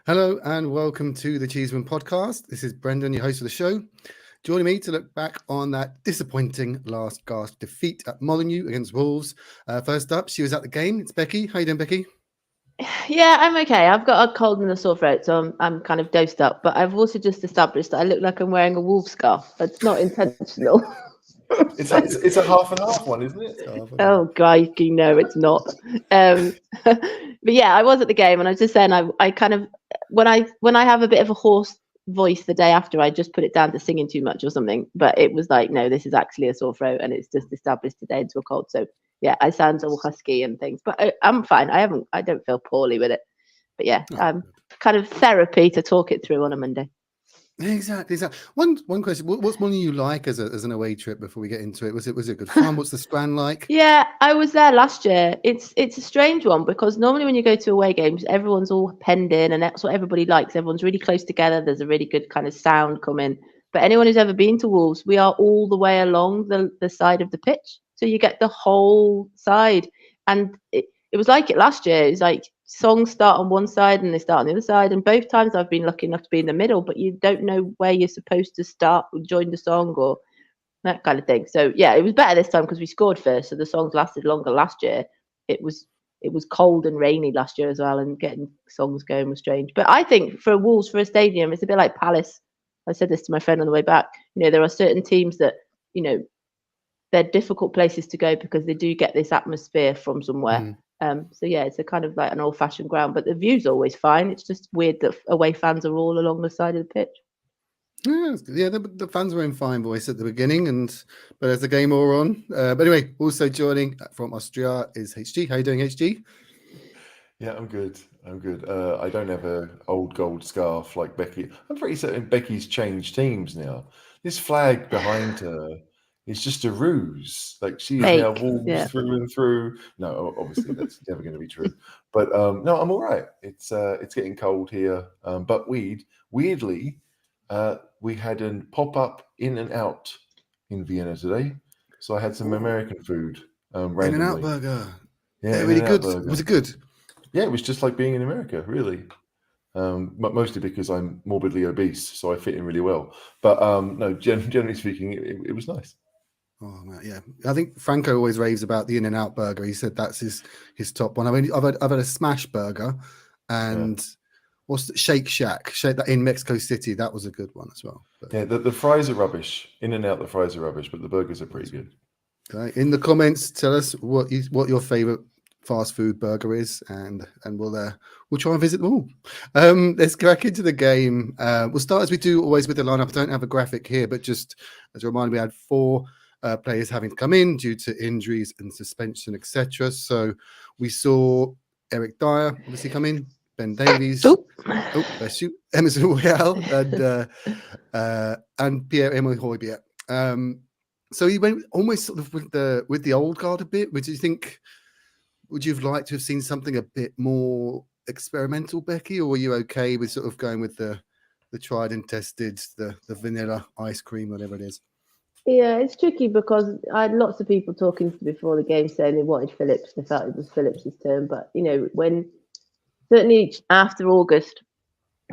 Hello and welcome to the Cheeseman podcast. This is Brendan, your host of the show. Joining me to look back on that disappointing last gasp defeat at Molineux against Wolves. First up, she was at the game. It's Becky. How you doing, Becky? Yeah, I'm okay. I've got a cold and a sore throat, so I'm kind of dosed up. But I've also just established that I look like I'm wearing a wolf scarf. It's not intentional. It's a half and half one, isn't it? Oh, God, you know it's not. But yeah, I was at the game, and I was just saying, I kind of when I have a bit of a hoarse voice the day after, I just put it down to singing too much or something. But it was like, no, this is actually a sore throat, and it's just established today into a cold. So yeah, I sound all husky and things, but I'm fine. I don't feel poorly with it. But yeah, kind of therapy to talk it through on a Monday. Exactly. One question: what's one you like as an away trip? Before we get into it, was it good fun? What's the Strand like? Yeah, I was there last year. It's a strange one because normally when you go to away games, everyone's all penned in, and that's what everybody likes. Everyone's really close together. There's a really good kind of sound coming. But anyone who's ever been to Wolves, we are all the way along the side of the pitch, so you get the whole side. And it was like it last year. It's like songs start on one side and they start on the other side. And both times I've been lucky enough to be in the middle, but you don't know where you're supposed to start or join the song or that kind of thing. So yeah, it was better this time because we scored first, so the songs lasted longer. Last year it was cold and rainy last year as well, and getting songs going was strange. But I think for Wolves, for a stadium, it's a bit like Palace. I said this to my friend on the way back. There are certain teams that they're difficult places to go because they do get this atmosphere from somewhere. So yeah, it's a kind of like an old-fashioned ground, but the view's always fine. It's just weird that away fans are all along the side of the pitch. Yeah, the fans were in fine voice at the beginning, but as the game wore on. But anyway, also joining from Austria is HG. How you doing, HG? Yeah, I'm good. I don't have an old gold scarf like Becky. I'm pretty certain Becky's changed teams now. This flag behind her is just a ruse. Like she is now Wolves through and through. No, obviously that's never going to be true. But no, I'm all right. It's getting cold here. But weirdly, we had a pop-up in and out in Vienna today. So I had some American food randomly. In-N-Out burger. Yeah, really good. Burger. Was it good? Yeah, it was just like being in America, really. Mostly because I'm morbidly obese, so I fit in really well. But no, generally speaking, it was nice. Oh man, yeah. I think Franco always raves about the In-N-Out burger. He said that's his top one. I've had a smash burger, and what's the Shake Shack? That in Mexico City. That was a good one as well. But, yeah, the fries are rubbish. In-N-Out, the fries are rubbish, but the burgers are pretty good. Okay. In the comments, tell us what your favorite fast food burger is, and we'll try and visit them all. Let's go back into the game. We'll start as we do always with the lineup. I don't have a graphic here, but just as a reminder, we had 4 players having to come in due to injuries and suspension, etc. So we saw Eric Dyer obviously come in, Ben Davies, bless you, Emerson Royale, and Pierre-Emile Højbjerg. So he went almost sort of with the old guard a bit. Would you have liked to have seen something a bit more experimental, Becky, or were you okay with sort of going with the tried and tested, the vanilla ice cream, whatever it is? Yeah, it's tricky because I had lots of people talking before the game saying they wanted Phillips. They felt it was Phillips' turn. But, when certainly after August,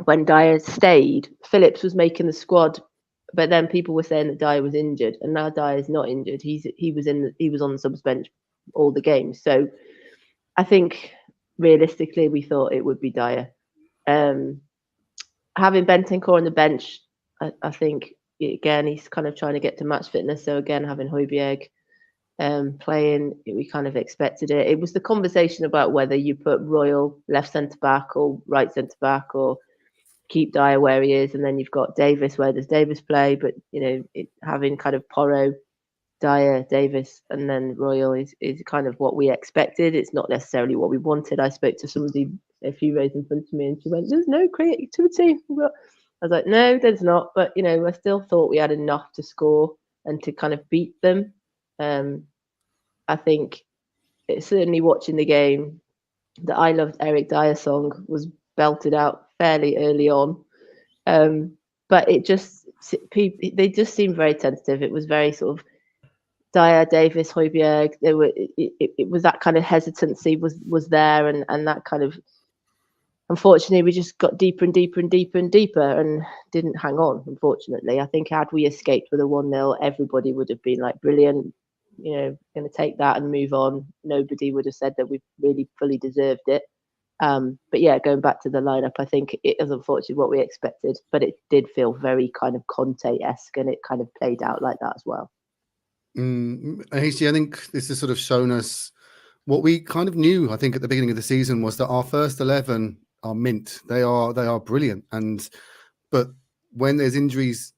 when Dyer stayed, Phillips was making the squad. But then people were saying that Dyer was injured, and now Dyer's not injured. He was on the subs bench all the games. So I think realistically we thought it would be Dyer. Having Bentancur on the bench, I think again he's kind of trying to get to match fitness. So again, having Højbjerg playing, we kind of expected it. It was the conversation about whether you put Royal left centre back or right centre back, or keep Dyer where he is, and then you've got Davis. Where does Davis play? But having kind of Porro, Dyer, Davis, and then Royal is kind of what we expected. It's not necessarily what we wanted. I spoke to somebody a few rows in front of me, and she went, "There's no creativity." I was like, "No, there's not." But I still thought we had enough to score and to kind of beat them. I think certainly watching the game, the "I Loved Eric Dyer" song was belted out fairly early on, but they just seemed very tentative. It was very sort of Dyer, Davis, Højbjerg. It was that kind of hesitancy was there, and that kind of unfortunately, we just got deeper and deeper and deeper and deeper and didn't hang on, unfortunately. I think had we escaped with a 1-0, everybody would have been like, brilliant, going to take that and move on. Nobody would have said that we really fully deserved it. But yeah, going back to the lineup, I think it is unfortunately what we expected, but it did feel very kind of Conte-esque, and it kind of played out like that as well. HG, I think this has sort of shown us what we kind of knew, I think, at the beginning of the season, was that our first 11 are mint. They are brilliant. But when there's injuries,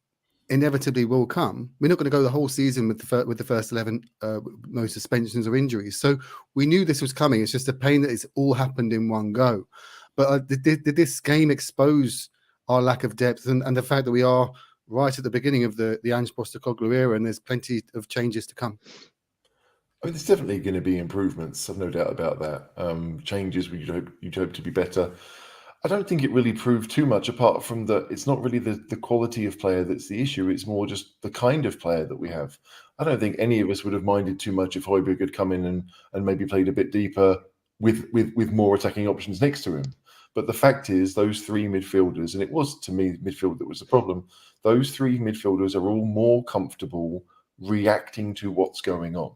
inevitably will come. We're not going to go the whole season with the first 11, no suspensions or injuries. So we knew this was coming. It's just a pain that it's all happened in one go. But did this game expose our lack of depth and the fact that we are right at the beginning of the Ange Postecoglou era, and there's plenty of changes to come? I mean, there's definitely going to be improvements. I've no doubt about that. Changes you'd hope to be better. I don't think it really proved too much, apart from that it's not really the quality of player that's the issue. It's more just the kind of player that we have. I don't think any of us would have minded too much if Højbjerg had come in and maybe played a bit deeper with more attacking options next to him. But the fact is, those three midfielders, and it was, to me, midfield that was the problem, those three midfielders are all more comfortable reacting to what's going on.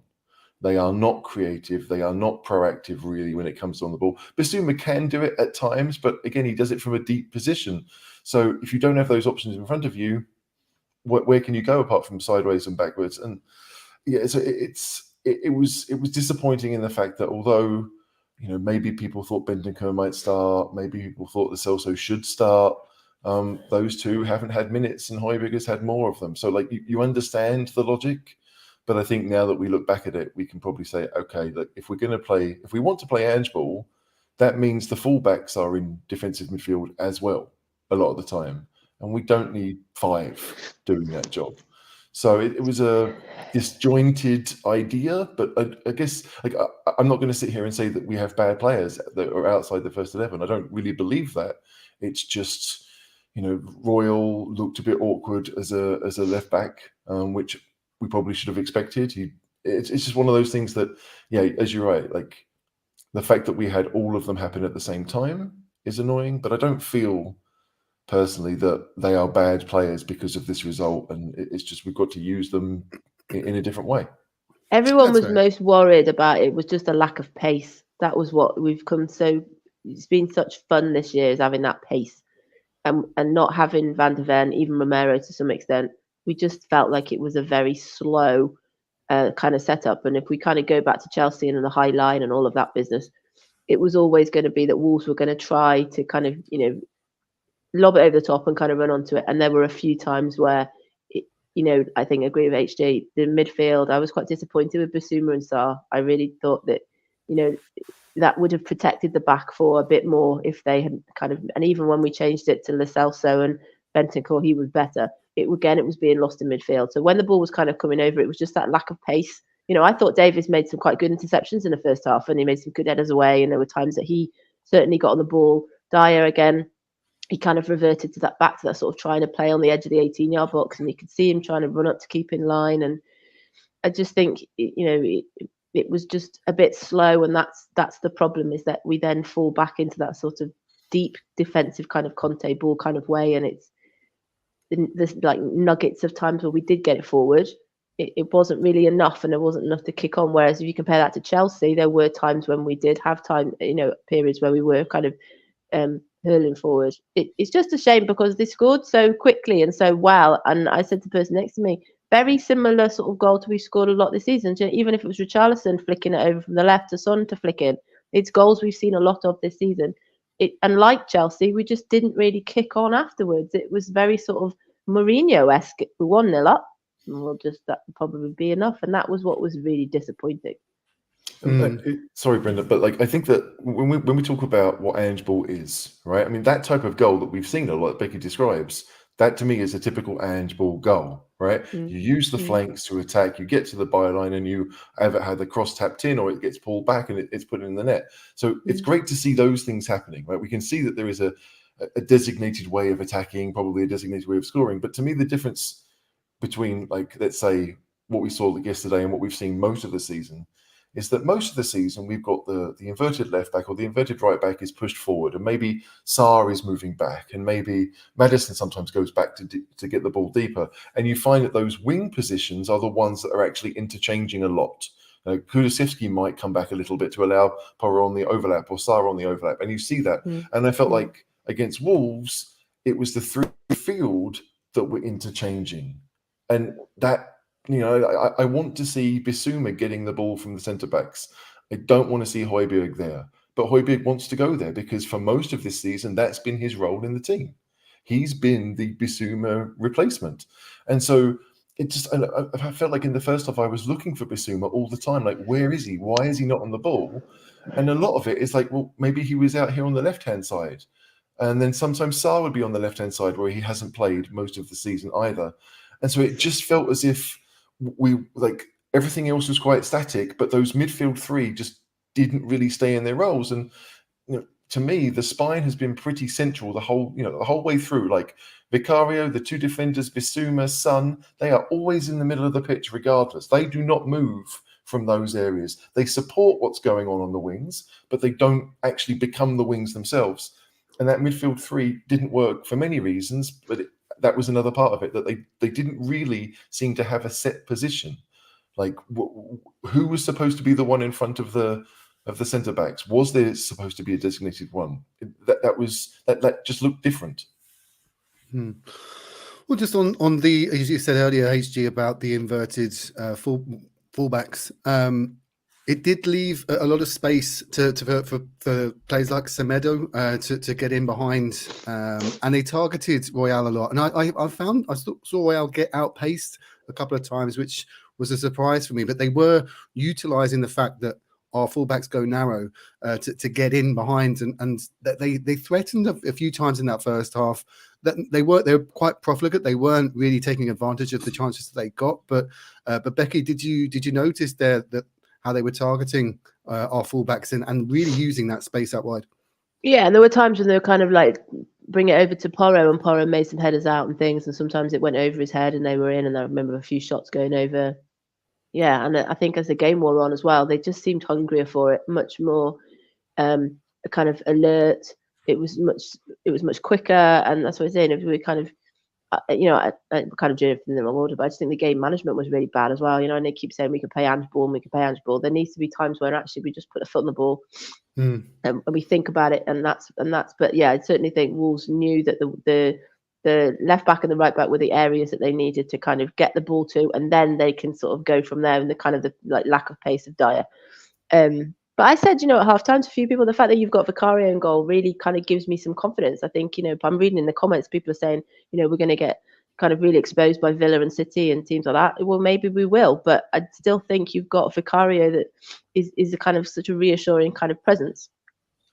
They are not creative. They are not proactive, really, when it comes on the ball. Bissouma can do it at times, but again, he does it from a deep position. So if you don't have those options in front of you, where can you go apart from sideways and backwards? And yeah, so it was disappointing in the fact that although maybe people thought Bentancur might start, maybe people thought the Celso should start, those two haven't had minutes, and Højbjerg has had more of them. So like you understand the logic. But I think now that we look back at it, we can probably say, okay, look, if we want to play Ange ball, that means the fullbacks are in defensive midfield as well a lot of the time, and we don't need 5 doing that job. So it was a disjointed idea, but I guess I'm not going to sit here and say that we have bad players that are outside the first 11. I don't really believe that. It's just Royal looked a bit awkward as a left back, which we probably should have expected. It's just one of those things that, yeah, as you're right, like the fact that we had all of them happen at the same time is annoying, but I don't feel personally that they are bad players because of this result, and it's just we've got to use them in a different way. Everyone was most worried about it was just a lack of pace. That was what we've come so. It's been such fun this year, is having that pace, and not having Van de Ven, even Romero to some extent. We just felt like it was a very slow kind of setup. And if we kind of go back to Chelsea and the high line and all of that business, it was always going to be that Wolves were going to try to kind of, lob it over the top and kind of run onto it. And there were a few times where, I think I agree with HJ, the midfield, I was quite disappointed with Bissouma and Sarr. I really thought that, that would have protected the back four a bit more if they had kind of, and even when we changed it to Lo Celso and Bentancur, he was better. It was being lost in midfield. So when the ball was kind of coming over, it was just that lack of pace. I thought Davies made some quite good interceptions in the first half, and he made some good headers away. And there were times that he certainly got on the ball. Dyer again, he kind of reverted back to that sort of trying to play on the edge of the 18-yard box, and you could see him trying to run up to keep in line. And I just think it was just a bit slow, and that's the problem, is that we then fall back into that sort of deep defensive kind of Conte ball kind of way, and there's like nuggets of times where we did get it forward. It wasn't really enough, and there wasn't enough to kick on. Whereas if you compare that to Chelsea, there were times when we did have time, periods where we were kind of hurling forward. It's just a shame because they scored so quickly and so well. And I said to the person next to me, very similar sort of goal to we scored a lot this season. Even if it was Richarlison flicking it over from the left to Son to flick in, it's goals we've seen a lot of this season. And like Chelsea, we just didn't really kick on afterwards. It was very sort of Mourinho-esque. We 1-0 up, and that would probably be enough. And that was what was really disappointing. Sorry, Brendan, but I think that when we talk about what Ange ball is, right? I mean, that type of goal that we've seen a lot, Becky describes, that to me is a typical Ange ball goal, right? You use the flanks to attack, you get to the byline, and you either have the cross tapped in or it gets pulled back and it's put in the net. So it's great to see those things happening, right? We can see that there is a designated way of attacking, probably a designated way of scoring. But to me, the difference between, let's say, what we saw yesterday and what we've seen most of the season is that most of the season we've got the inverted left back or the inverted right back is pushed forward, and maybe Sarr is moving back, and maybe Maddison sometimes goes back to get the ball deeper. And you find that those wing positions are the ones that are actually interchanging a lot. Kulusevski might come back a little bit to allow Porro on the overlap or Sarr on the overlap, and you see that. And I felt like against Wolves, it was the through field that were interchanging, and that. I want to see Bissouma getting the ball from the centre backs. I don't want to see Højbjerg there. But Højbjerg wants to go there because for most of this season, that's been his role in the team. He's been the Bissouma replacement. And so I felt like in the first half, I was looking for Bissouma all the time. Like, where is he? Why is he not on the ball? And a lot of it is like, well, maybe he was out here on the left-hand side. And then sometimes Sarr would be on the left-hand side where he hasn't played most of the season either. And so it just felt as if everything else was quite static, but those midfield three just didn't really stay in their roles. And to me, the spine has been pretty central the whole way through. Like Vicario, the two defenders, Bissouma, Son, they are always in the middle of the pitch regardless. They do not move from those areas. They support what's going on the wings, but they don't actually become the wings themselves. And that midfield three didn't work for many reasons, but that was another part of it, that they didn't really seem to have a set position. Like who was supposed to be the one in front of the centre backs? Was there supposed to be a designated one? That just looked different. Well, just on the, as you said earlier, HG, about the inverted fullbacks, it did leave a lot of space for players like Semedo to get in behind, and they targeted Royale a lot. And I saw Royale get outpaced a couple of times, which was a surprise for me. But they were utilising the fact that our fullbacks go narrow to get in behind, and that they threatened a few times in that first half. That they were quite profligate. They weren't really taking advantage of the chances that they got. But Becky, did you notice there that how they were targeting our fullbacks and really using that space out wide? Yeah, and there were times when they were kind of like bring it over to Porro, and Porro made some headers out and things, and sometimes it went over his head and they were in, and I remember a few shots going over. Yeah, and I think as the game wore on as well, they just seemed hungrier for it, much more kind of alert. It was much quicker, and that's what I'm saying. If we kind of, I kind of doing it in the wrong order, but I just think the game management was really bad as well. And they keep saying we could play handball and we could play handball. There needs to be times where actually we just put a foot on the ball and we think about it, and that's. But yeah, I certainly think Wolves knew that the left back and the right back were the areas that they needed to kind of get the ball to, and then they can sort of go from there. And the kind of the lack of pace of Dyer. But I said, at half time to a few people, the fact that you've got Vicario in goal really kind of gives me some confidence. I think, I'm reading in the comments, people are saying, we're going to get kind of really exposed by Villa and City and teams like that. Well, maybe we will, but I still think you've got Vicario that is a kind of such a reassuring kind of presence.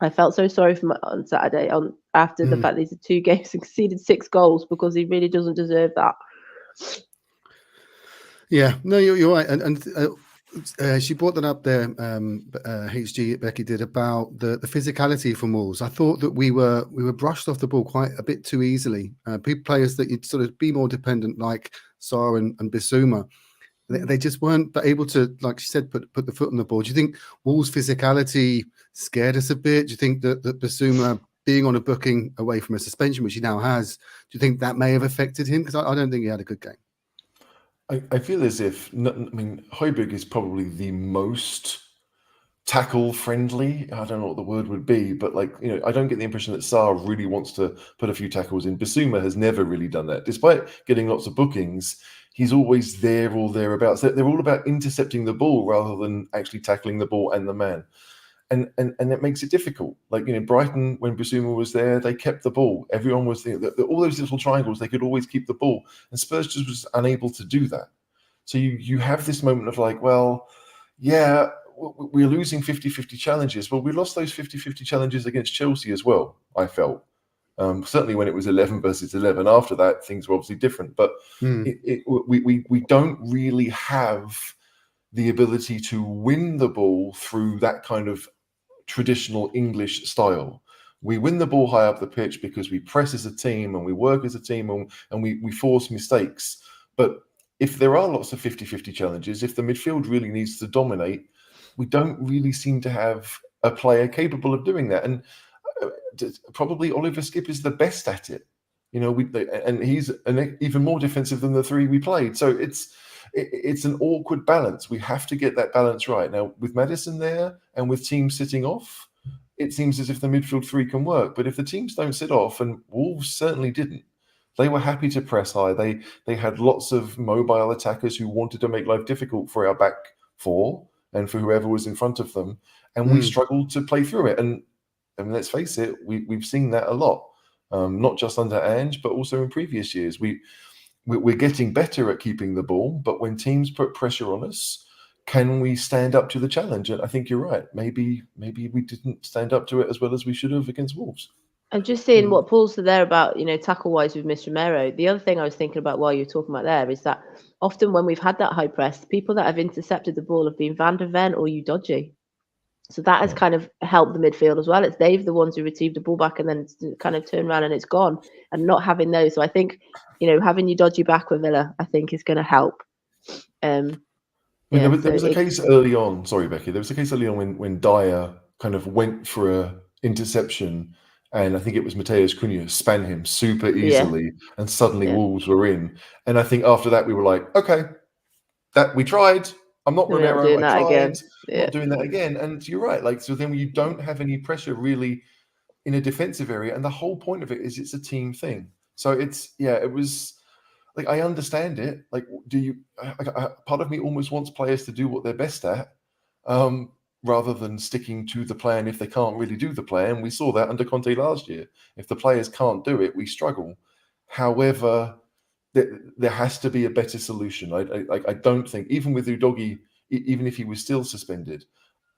I felt so sorry for him on Saturday after the fact these are 2 games and conceded 6 goals, because he really doesn't deserve that. Yeah, no, you're right. And she brought that up there, HG, Becky did, about the physicality from Wolves. I thought that we were brushed off the ball quite a bit too easily. Players that you'd sort of be more dependent, like Sarr and Bissouma, they just weren't able to, like she said, put the foot on the ball. Do you think Wolves' physicality scared us a bit? Do you think that Bissouma being on a booking away from a suspension, which he now has, do you think that may have affected him? Because I don't think he had a good game. I feel as if, Højbjerg is probably the most tackle friendly. I don't know what the word would be, but I don't get the impression that Sarr really wants to put a few tackles in. Bissouma has never really done that. Despite getting lots of bookings, he's always there or thereabouts. They're all about intercepting the ball rather than actually tackling the ball and the man. And it makes it difficult. Brighton, when Bissouma was there, they kept the ball. Everyone was there. All those little triangles, they could always keep the ball. And Spurs just was unable to do that. So you have this moment of we're losing 50-50 challenges. Well, we lost those 50-50 challenges against Chelsea as well, I felt. Certainly when it was 11 versus 11. After that, things were obviously different. But we don't really have the ability to win the ball through that kind of traditional English style. We win the ball high up the pitch because we press as a team and we work as a team and we force mistakes. But if there are lots of 50-50 challenges, if the midfield really needs to dominate, we don't really seem to have a player capable of doing that. And probably Oliver Skip is the best at it. And he's even more defensive than the three we played. So it's an awkward balance. We have to get that balance right. Now, with Maddison there and with teams sitting off, it seems as if the midfield three can work. But if the teams don't sit off, and Wolves certainly didn't, they were happy to press high. They had lots of mobile attackers who wanted to make life difficult for our back four and for whoever was in front of them. And we struggled to play through it. And let's face it, we've seen that a lot. Not just under Ange, but also in previous years. We're getting better at keeping the ball, but when teams put pressure on us, can we stand up to the challenge? And I think you're right. Maybe we didn't stand up to it as well as we should have against Wolves. I'm just seeing what Paul said there about, tackle-wise with Mr. Romero. The other thing I was thinking about while you were talking about there is that often when we've had that high press, people that have intercepted the ball have been Van der Ven or Udogie. So that has kind of helped the midfield as well. It's they've the ones who received the ball back and then kind of turn around and it's gone, and not having those. So I think, having Udogie back with Villa, I think is going to help. There was a case early on. Sorry, Becky. There was a case early on when Dyer kind of went for a interception, and I think it was Mateus Cunha span him super easily, and suddenly Wolves were in. And I think after that we were like, okay, that we tried. I'm not Romero. I tried. Not doing that again. And you're right. Like, so then you don't have any pressure really in a defensive area, and the whole point of it is it's a team thing. So it was. Like, I understand it. Like, part of me almost wants players to do what they're best at, rather than sticking to the plan if they can't really do the plan. We saw that under Conte last year. If the players can't do it, we struggle. However, there has to be a better solution. I don't think, even with Udogie, even if he was still suspended,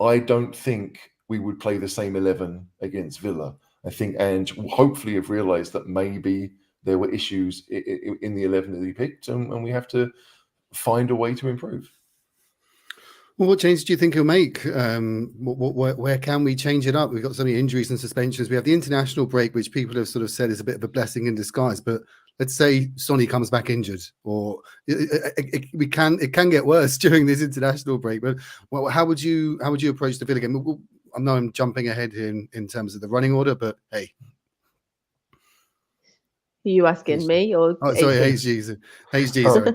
I don't think we would play the same 11 against Villa. I think Ange will hopefully have realised that maybe there were issues in the 11 that he picked, and we have to find a way to improve. Well, what changes do you think he'll make? Where can we change it up? We've got so many injuries and suspensions. We have the international break, which people have sort of said is a bit of a blessing in disguise. But let's say Sonny comes back injured, or it can get worse during this international break. But how would you approach the Villa game? I know I'm jumping ahead here in terms of the running order, but hey. Are you asking me or? Oh, sorry, HG. Sorry.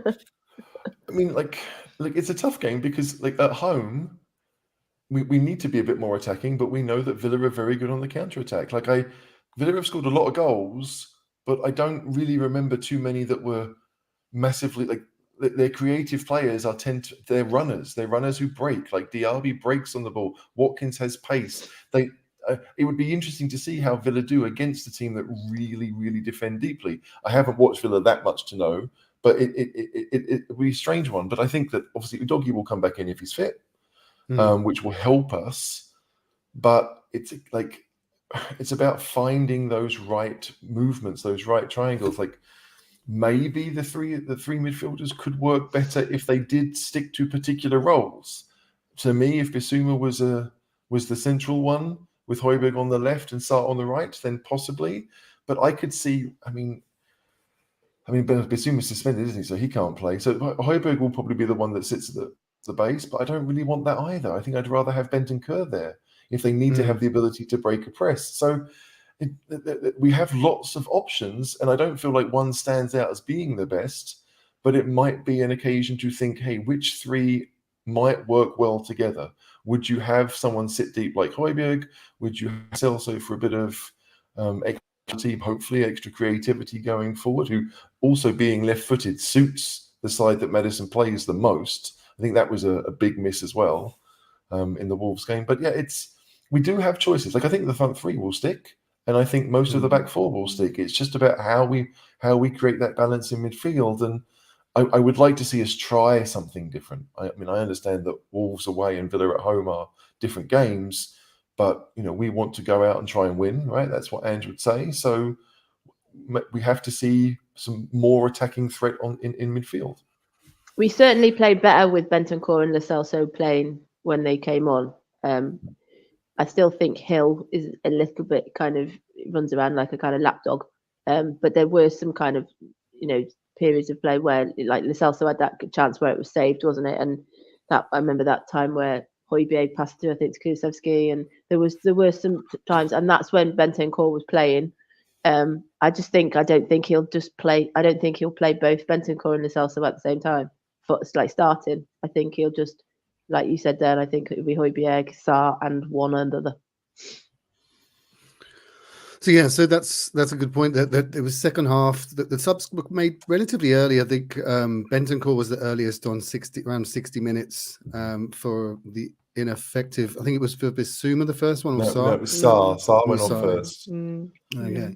I mean, like it's a tough game because, like, at home, we need to be a bit more attacking, but we know that Villa are very good on the counter attack. Like, Villa have scored a lot of goals, but I don't really remember too many that were massively like. Their creative players they're runners. They're runners who break. Like Diaby breaks on the ball. Watkins has pace. It would be interesting to see how Villa do against a team that really, really defend deeply. I haven't watched Villa that much to know, but it would be a strange one. But I think that obviously Udogie will come back in if he's fit, which will help us. But it's about finding those right movements, those right triangles. Like, maybe the three midfielders could work better if they did stick to particular roles. To me, if Bissouma was the central one with Højbjerg on the left and Sarr on the right, then possibly. But I could see. I mean, Bissouma's suspended, isn't he? So he can't play. So Højbjerg will probably be the one that sits at the base. But I don't really want that either. I think I'd rather have Bentancur there if they need to have the ability to break a press. So. We have lots of options, and I don't feel like one stands out as being the best, but it might be an occasion to think, hey, which three might work well together? Would you have someone sit deep like Højbjerg? Would you have Celso for a bit of extra team, hopefully extra creativity going forward, who also being left-footed suits the side that Maddison plays the most? I think that was a big miss as well in the Wolves game. But yeah, we do have choices. Like, I think the front three will stick. And I think most of the back four will stick. It's just about how we create that balance in midfield. And I would like to see us try something different. I mean, I understand that Wolves away and Villa at home are different games, but we want to go out and try and win, right? That's what Ange would say. So we have to see some more attacking threat in midfield. We certainly played better with Bentancur and Lo Celso playing when they came on. I still think Hill is a little bit kind of runs around like a kind of lapdog. But there were some kind of, periods of play where, like, Lo Celso had that chance where it was saved, wasn't it? And that I remember that time where Højbjerg passed to, I think, to Kulusevski, and there were some times, and that's when Bentancur was playing. I don't think he'll play both Bentancur and Lo Celso at the same time. For like starting, I think he'll just, like you said there, I think it would be Højbjerg, Sarr, and one another. So yeah, so that's a good point. That it was second half. The subs were made relatively early. I think Bentancur was the earliest on around 60 minutes for the ineffective. I think it was for Bissouma, the first one. No, Sarr? it was Sarr. Sarr went on Sarr. first. Okay.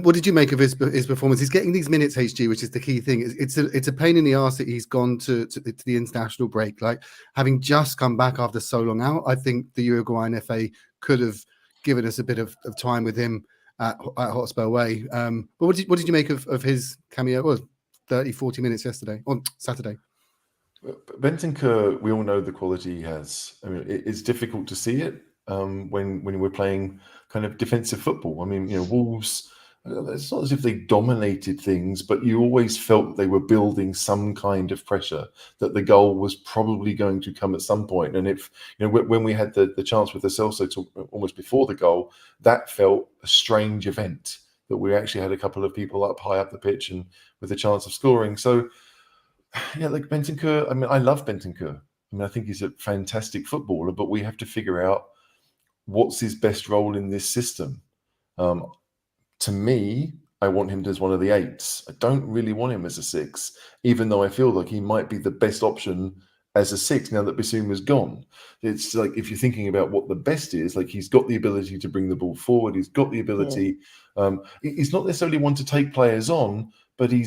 What did you make of his performance? He's getting these minutes, HG, which is the key thing. It's a pain in the arse that he's gone to the international break. Like, having just come back after so long out, I think the Uruguayan FA could have given us a bit of time with him at Hotspur away. But what did you make of his cameo? It was 30, 40 minutes yesterday, on Saturday. Bentancur, we all know the quality he has. I mean, it's difficult to see it when we're playing kind of defensive football. I mean, Wolves, it's not as if they dominated things, but you always felt they were building some kind of pressure, that the goal was probably going to come at some point. And if, when we had the chance with the Celso almost before the goal, that felt a strange event, that we actually had a couple of people high up the pitch and with a chance of scoring. So, yeah, like Bentancur, I mean, I love Bentancur. I mean, I think he's a fantastic footballer, but we have to figure out what's his best role in this system. To me, I want him as one of the 8s. I don't really want him as a 6, even though I feel like he might be the best option as a 6 now that Bissouma's gone. It's like, if you're thinking about what the best is, like, he's got the ability to bring the ball forward. He's got the ability. Yeah. He's not necessarily one to take players on, but he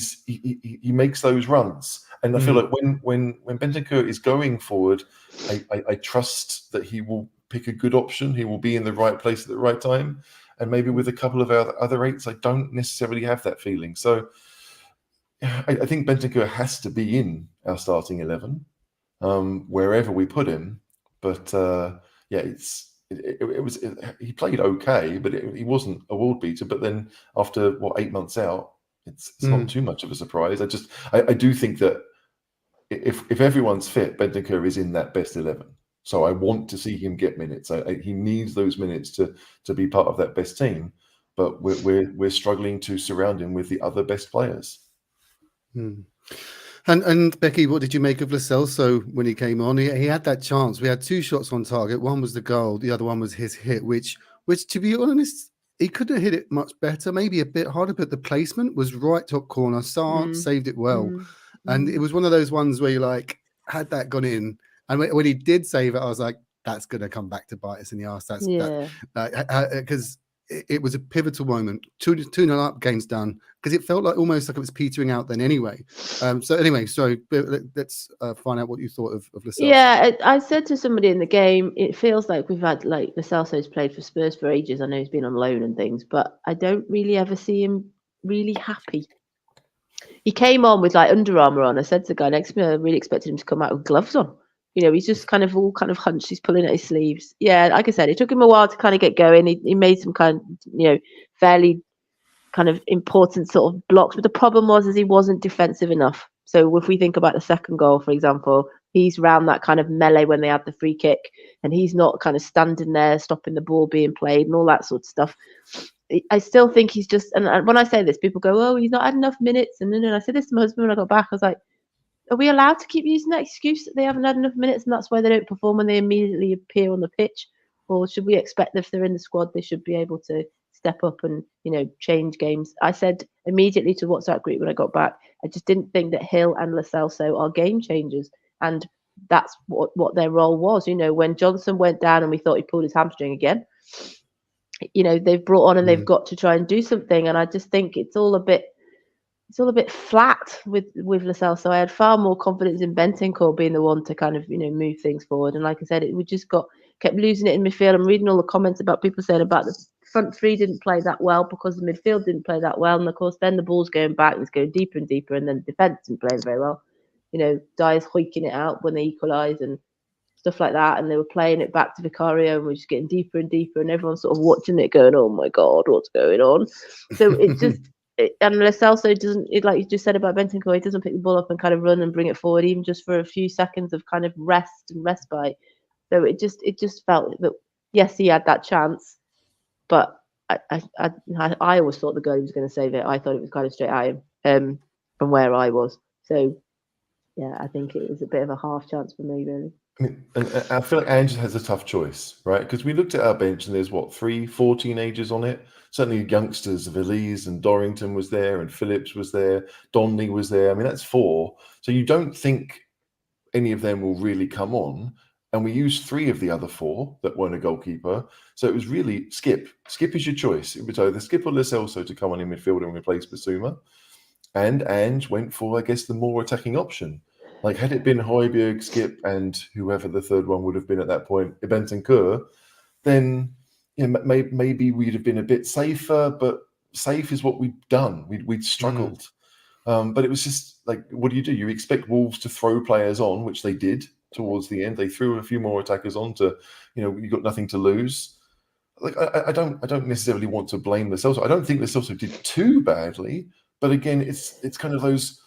makes those runs. And I feel like when Bentancur is going forward, I trust that he will pick a good option. He will be in the right place at the right time. And maybe with a couple of other 8s, I don't necessarily have that feeling. So I think Bentancur has to be in our starting 11, wherever we put him. But he played okay, but he wasn't a world beater. But then after 8 months out, it's not too much of a surprise. I do think that if everyone's fit, Bentancur is in that best 11. So I want to see him get minutes. He needs those minutes to be part of that best team. But we're struggling to surround him with the other best players. And Becky, what did you make of Lo Celso when he came on? He had that chance. We had 2 shots on target. One was the goal. The other one was his hit, which to be honest, he could have hit it much better, maybe a bit harder, but the placement was right top corner. Sarr saved it well. And it was one of those ones where you had that gone in, and when he did save it, I was like, that's going to come back to bite us in the arse. Because it was a pivotal moment. 2-0 up, game's done. Because it felt almost like it was petering out then anyway. So anyway, sorry, let's find out what you thought of Lo Celso. Yeah, I said to somebody in the game, it feels like we've had, Lo Celso's played for Spurs for ages. I know he's been on loan and things, but I don't really ever see him really happy. He came on with Under Armour on. I said to the guy next to me, I really expected him to come out with gloves on. He's just kind of hunched. He's pulling at his sleeves. Yeah, like I said, it took him a while to kind of get going. He made some kind of, fairly kind of important sort of blocks. But the problem was he wasn't defensive enough. So if we think about the second goal, for example, he's round that kind of melee when they had the free kick, and he's not kind of standing there stopping the ball being played and all that sort of stuff. I still think he's just, and when I say this, people go, oh, he's not had enough minutes. And then I said this to my husband when I got back. I was like, are we allowed to keep using that excuse that they haven't had enough minutes and that's why they don't perform when they immediately appear on the pitch? Or should we expect that if they're in the squad, they should be able to step up and, change games? I said immediately to WhatsApp group when I got back, I just didn't think that Hill and Lo Celso are game changers. And that's what their role was. When Johnson went down and we thought he pulled his hamstring again, they've brought on and they've got to try and do something. And I just think it's all a bit flat with Lo Celso. I had far more confidence in Bentancur being the one to kind of, move things forward. And like I said, we just kept losing it in midfield. I'm reading all the comments about people saying about the front 3 didn't play that well because the midfield didn't play that well. And of course, then the ball's going back and it's going deeper and deeper. And then the defence didn't play very well. Dyer's hoiking it out when they equalise and stuff like that. And they were playing it back to Vicario and we're just getting deeper and deeper. And everyone's sort of watching it going, oh my God, what's going on? So it's just... And Lo Celso doesn't, like you just said about Bentancur, he doesn't pick the ball up and kind of run and bring it forward, even just for a few seconds of kind of rest and respite. So it just felt that yes, he had that chance, but I always thought the goalie was going to save it. I thought it was kind of straight at him from where I was. So yeah, I think it was a bit of a half chance for me, really. I mean, and I feel like Ange has a tough choice, right? Because we looked at our bench and there's 4 teenagers on it. Certainly youngsters, Villiers and Dorrington was there, and Phillips was there, Donnelly was there. I mean, that's 4. So you don't think any of them will really come on. And we used 3 of the other 4 that weren't a goalkeeper. So it was really Skip. Skip is your choice. It was either Skip or Lo Celso to come on in midfield and replace Basuma. And Ange went for, I guess, the more attacking option. Like, had it been Højbjerg, Skip, and whoever the third one would have been at that point, Bentancur, then maybe we'd have been a bit safer, but safe is what we'd done. We'd struggled. But it was just like, what do? You expect Wolves to throw players on, which they did towards the end. They threw a few more attackers on to, you've got nothing to lose. Like, I don't necessarily want to blame Lo Celso. I don't think Lo Celso did too badly, but again, it's kind of those.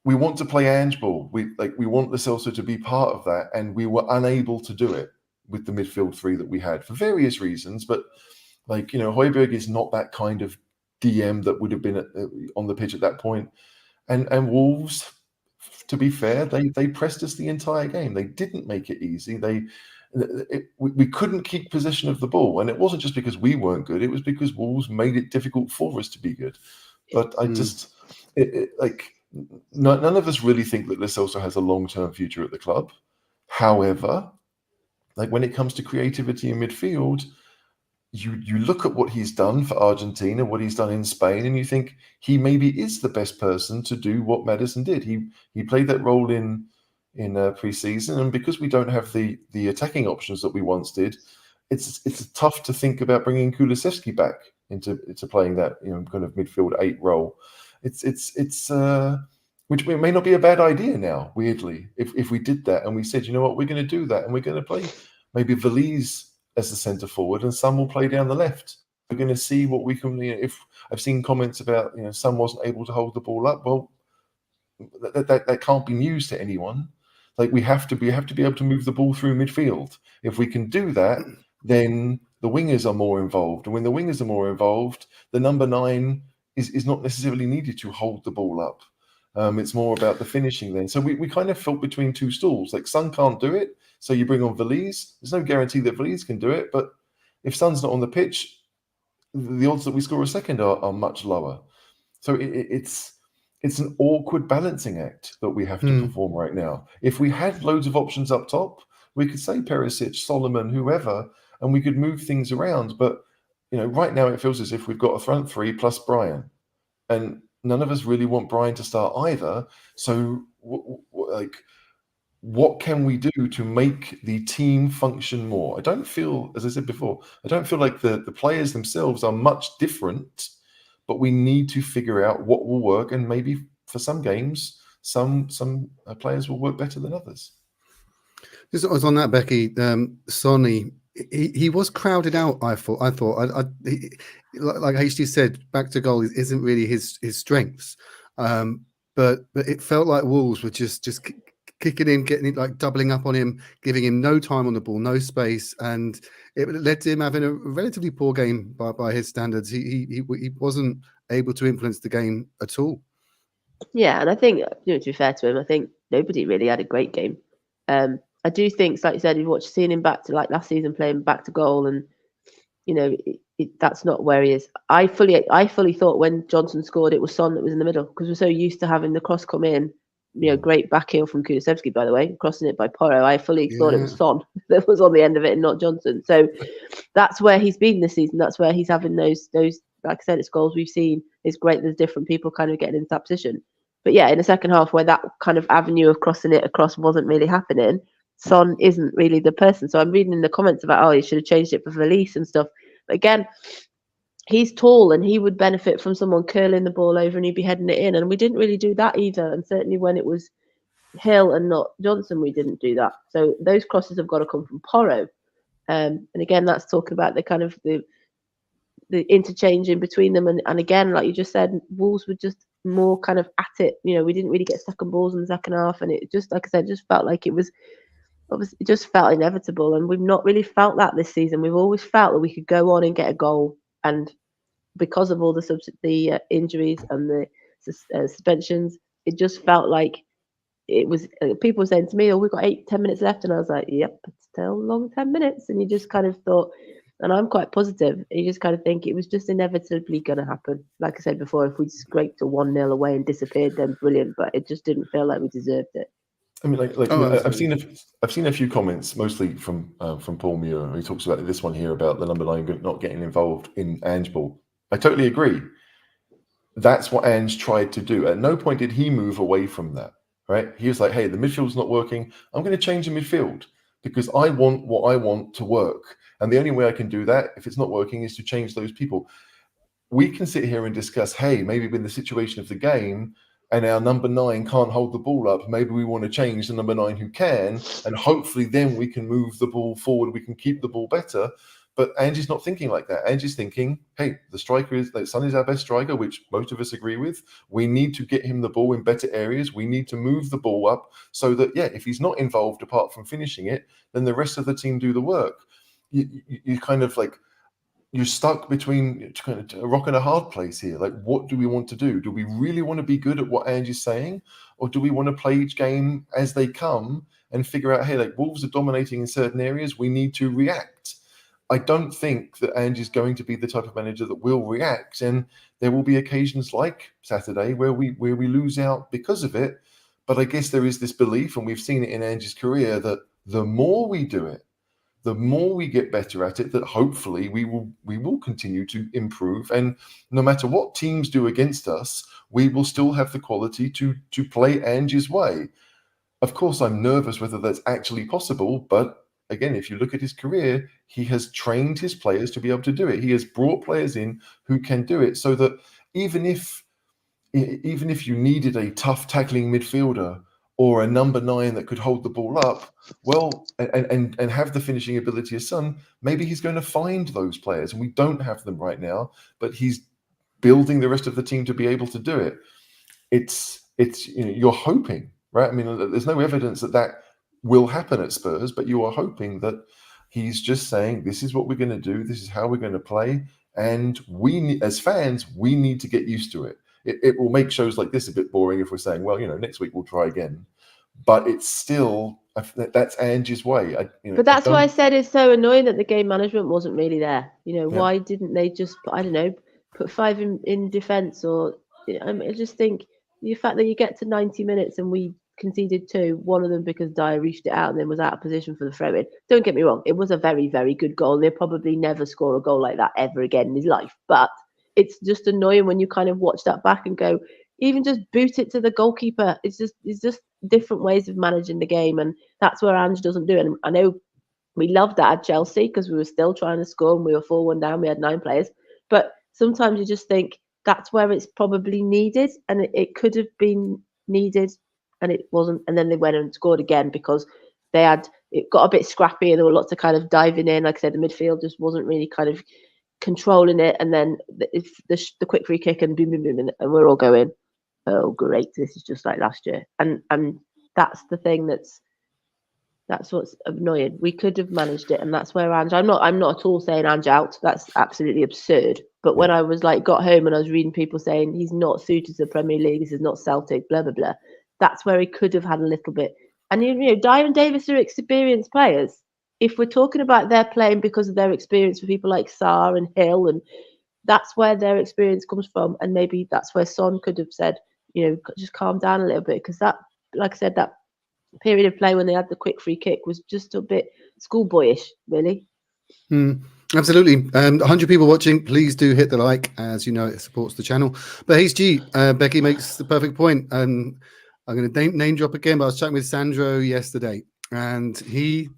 We want to play Ange ball. We want Lo Celso to be part of that, and we were unable to do it with the midfield 3 that we had for various reasons. But Højbjerg is not that kind of DM that would have been on the pitch at that point. And Wolves, to be fair, they pressed us the entire game. They didn't make it easy. We couldn't keep possession of the ball, and it wasn't just because we weren't good. It was because Wolves made it difficult for us to be good. But I just none of us really think that Lo Celso has a long-term future at the club. However, when it comes to creativity in midfield, you look at what he's done for Argentina, what he's done in Spain, and you think he maybe is the best person to do what Maddison did. He played that role in pre-season, and because we don't have the attacking options that we once did, it's tough to think about bringing Kulusevski back into playing that kind of midfield 8 role. It's which may not be a bad idea now, weirdly, if we did that and we said, you know what, we're going to do that, and we're going to play maybe Villiers as the centre forward, and Son will play down the left. We're going to see what we can. If I've seen comments about Son wasn't able to hold the ball up, well, that can't be news to anyone. Like, we have to be able to move the ball through midfield. If we can do that, then the wingers are more involved, and when the wingers are more involved, the number 9 is not necessarily needed to hold the ball up. It's more about the finishing then. So we kind of felt between 2 stools. Like, Son can't do it, so you bring on Villiers. There's no guarantee that Villiers can do it, but if Son's not on the pitch, the odds that we score a second are much lower. So it's an awkward balancing act that we have to perform right now. If we had loads of options up top, we could say Perisic, Solomon, whoever, and we could move things around. But right now it feels as if we've got a front 3 plus Brian, and none of us really want Brian to start either. So, what can we do to make the team function more? I don't feel, as I said before, like the players themselves are much different, but we need to figure out what will work, and maybe for some games, some players will work better than others. Just I was on that, Becky. Sonny, he was crowded out. I thought, like HD said, back to goal isn't really his strengths. But it felt like Wolves were just kicking in, getting it, like doubling up on him, giving him no time on the ball, no space, and it led to him having a relatively poor game by his standards. He wasn't able to influence the game at all. Yeah, and I think, to be fair to him, I think nobody really had a great game. I do think, like you said, you've watched seeing him back to like last season playing back to goal, and that's not where he is. I fully thought when Johnson scored, it was Son that was in the middle, because we're so used to having the cross come in. Great back heel from Kulusevski, by the way, crossing it by Porro. I fully thought it was Son that was on the end of it and not Johnson. So that's where he's been this season. That's where he's having those. Like I said, it's goals we've seen. It's great. There's different people kind of getting into that position. But yeah, in the second half, where that kind of avenue of crossing it across wasn't really happening, Son isn't really the person. So I'm reading in the comments about, he should have changed it for Villiers and stuff. But again, he's tall and he would benefit from someone curling the ball over and he'd be heading it in. And we didn't really do that either. And certainly when it was Hill and not Johnson, we didn't do that. So those crosses have got to come from Porro. And again, that's talking about the kind of the interchange in between them. And again, like you just said, Wolves were just more kind of at it. We didn't really get second balls in the second half. And it just, like I said, just felt like it was obviously it just felt inevitable, and we've not really felt that this season. We've always felt that we could go on and get a goal, and because of all the injuries and the suspensions, it just felt like it was. People were saying to me, "Oh, we've got 8-10 minutes left," and I was like, "Yep, it's still a long 10 minutes." And you just kind of thought, and I'm quite positive. You just kind of think it was just inevitably going to happen. Like I said before, if we scraped a 1-0 away and disappeared, then brilliant. But it just didn't feel like we deserved it. I mean, Oh, I've seen a few comments, mostly from Paul Muir, who talks about this one here about the number 9 not getting involved in Ange ball. I totally agree. That's what Ange tried to do. At no point did he move away from that. Right? He was like, "Hey, the midfield's not working. I'm going to change the midfield because I want what I want to work, and the only way I can do that, if it's not working, is to change those people." We can sit here and discuss, hey, maybe in the situation of the game and our number 9 can't hold the ball up, maybe we want to change the number 9 who can, and hopefully then we can move the ball forward, we can keep the ball better. But Angie's not thinking like that. Angie's thinking, hey, the striker is, like, Son is our best striker, which most of us agree with. We need to get him the ball in better areas. We need to move the ball up so that, yeah, if he's not involved apart from finishing it, then the rest of the team do the work. You kind of like, you're stuck between kind of a rock and a hard place here. Like, what do we want to do? Do we really want to be good at what Ange is saying? Or do we want to play each game as they come and figure out, hey, like, Wolves are dominating in certain areas, we need to react? I don't think that Ange is going to be the type of manager that will react. And there will be occasions like Saturday where we lose out because of it. But I guess there is this belief, and we've seen it in Ange's career, that the more we do it, the more we get better at it, that hopefully we will continue to improve. And no matter what teams do against us, we will still have the quality to play Ange's way. Of course, I'm nervous whether that's actually possible, but again, if you look at his career, he has trained his players to be able to do it. He has brought players in who can do it, so that even if you needed a tough tackling midfielder or a number 9 that could hold the ball up, well, and have the finishing ability of Son, maybe he's going to find those players, and we don't have them right now, but he's building the rest of the team to be able to do it. It's you're hoping, right? I mean, there's no evidence that will happen at Spurs, but you are hoping that he's just saying, this is what we're going to do, this is how we're going to play, and we, as fans, we need to get used to it. It will make shows like this a bit boring if we're saying, well, next week we'll try again. But it's still, that's Ange's way. But that's why I said it's so annoying that the game management wasn't really there. Why didn't they just, I don't know, put 5 in defence? Or I just think the fact that you get to 90 minutes and we conceded 2, one of them because Dyer reached it out and then was out of position for the throw-in. Don't get me wrong, it was a very, very good goal. He'll probably never score a goal like that ever again in his life. But it's just annoying when you kind of watch that back and go, even just boot it to the goalkeeper. It's just different ways of managing the game, and that's where Ange doesn't do it. And I know we loved that at Chelsea because we were still trying to score and we were 4-1 down. We had 9 players, but sometimes you just think that's where it's probably needed, and it could have been needed, and it wasn't. And then they went and scored again because it got a bit scrappy and there were lots of kind of diving in. Like I said, the midfield just wasn't really kind of controlling it, and then the quick free kick and boom, boom, boom, and we're all going, oh great, this is just like last year. And that's the thing that's what's annoying. We could have managed it, and that's where Ange, I'm not at all saying Ange out, that's absolutely absurd. But when I was got home and I was reading people saying he's not suited to the Premier League, this is not Celtic, blah blah blah, that's where he could have had a little bit. And Dyer and Davis are experienced players. If we're talking about their playing because of their experience for people like Sarr and Hill, and that's where their experience comes from, and maybe that's where Son could have said, just calm down a little bit, because that, like I said, that period of play when they had the quick free kick was just a bit schoolboyish, really. Absolutely. 100 people watching, please do hit the like, as you know it supports the channel. But HG, Becky makes the perfect point. I'm going to name drop again, but I was chatting with Sandro yesterday, and he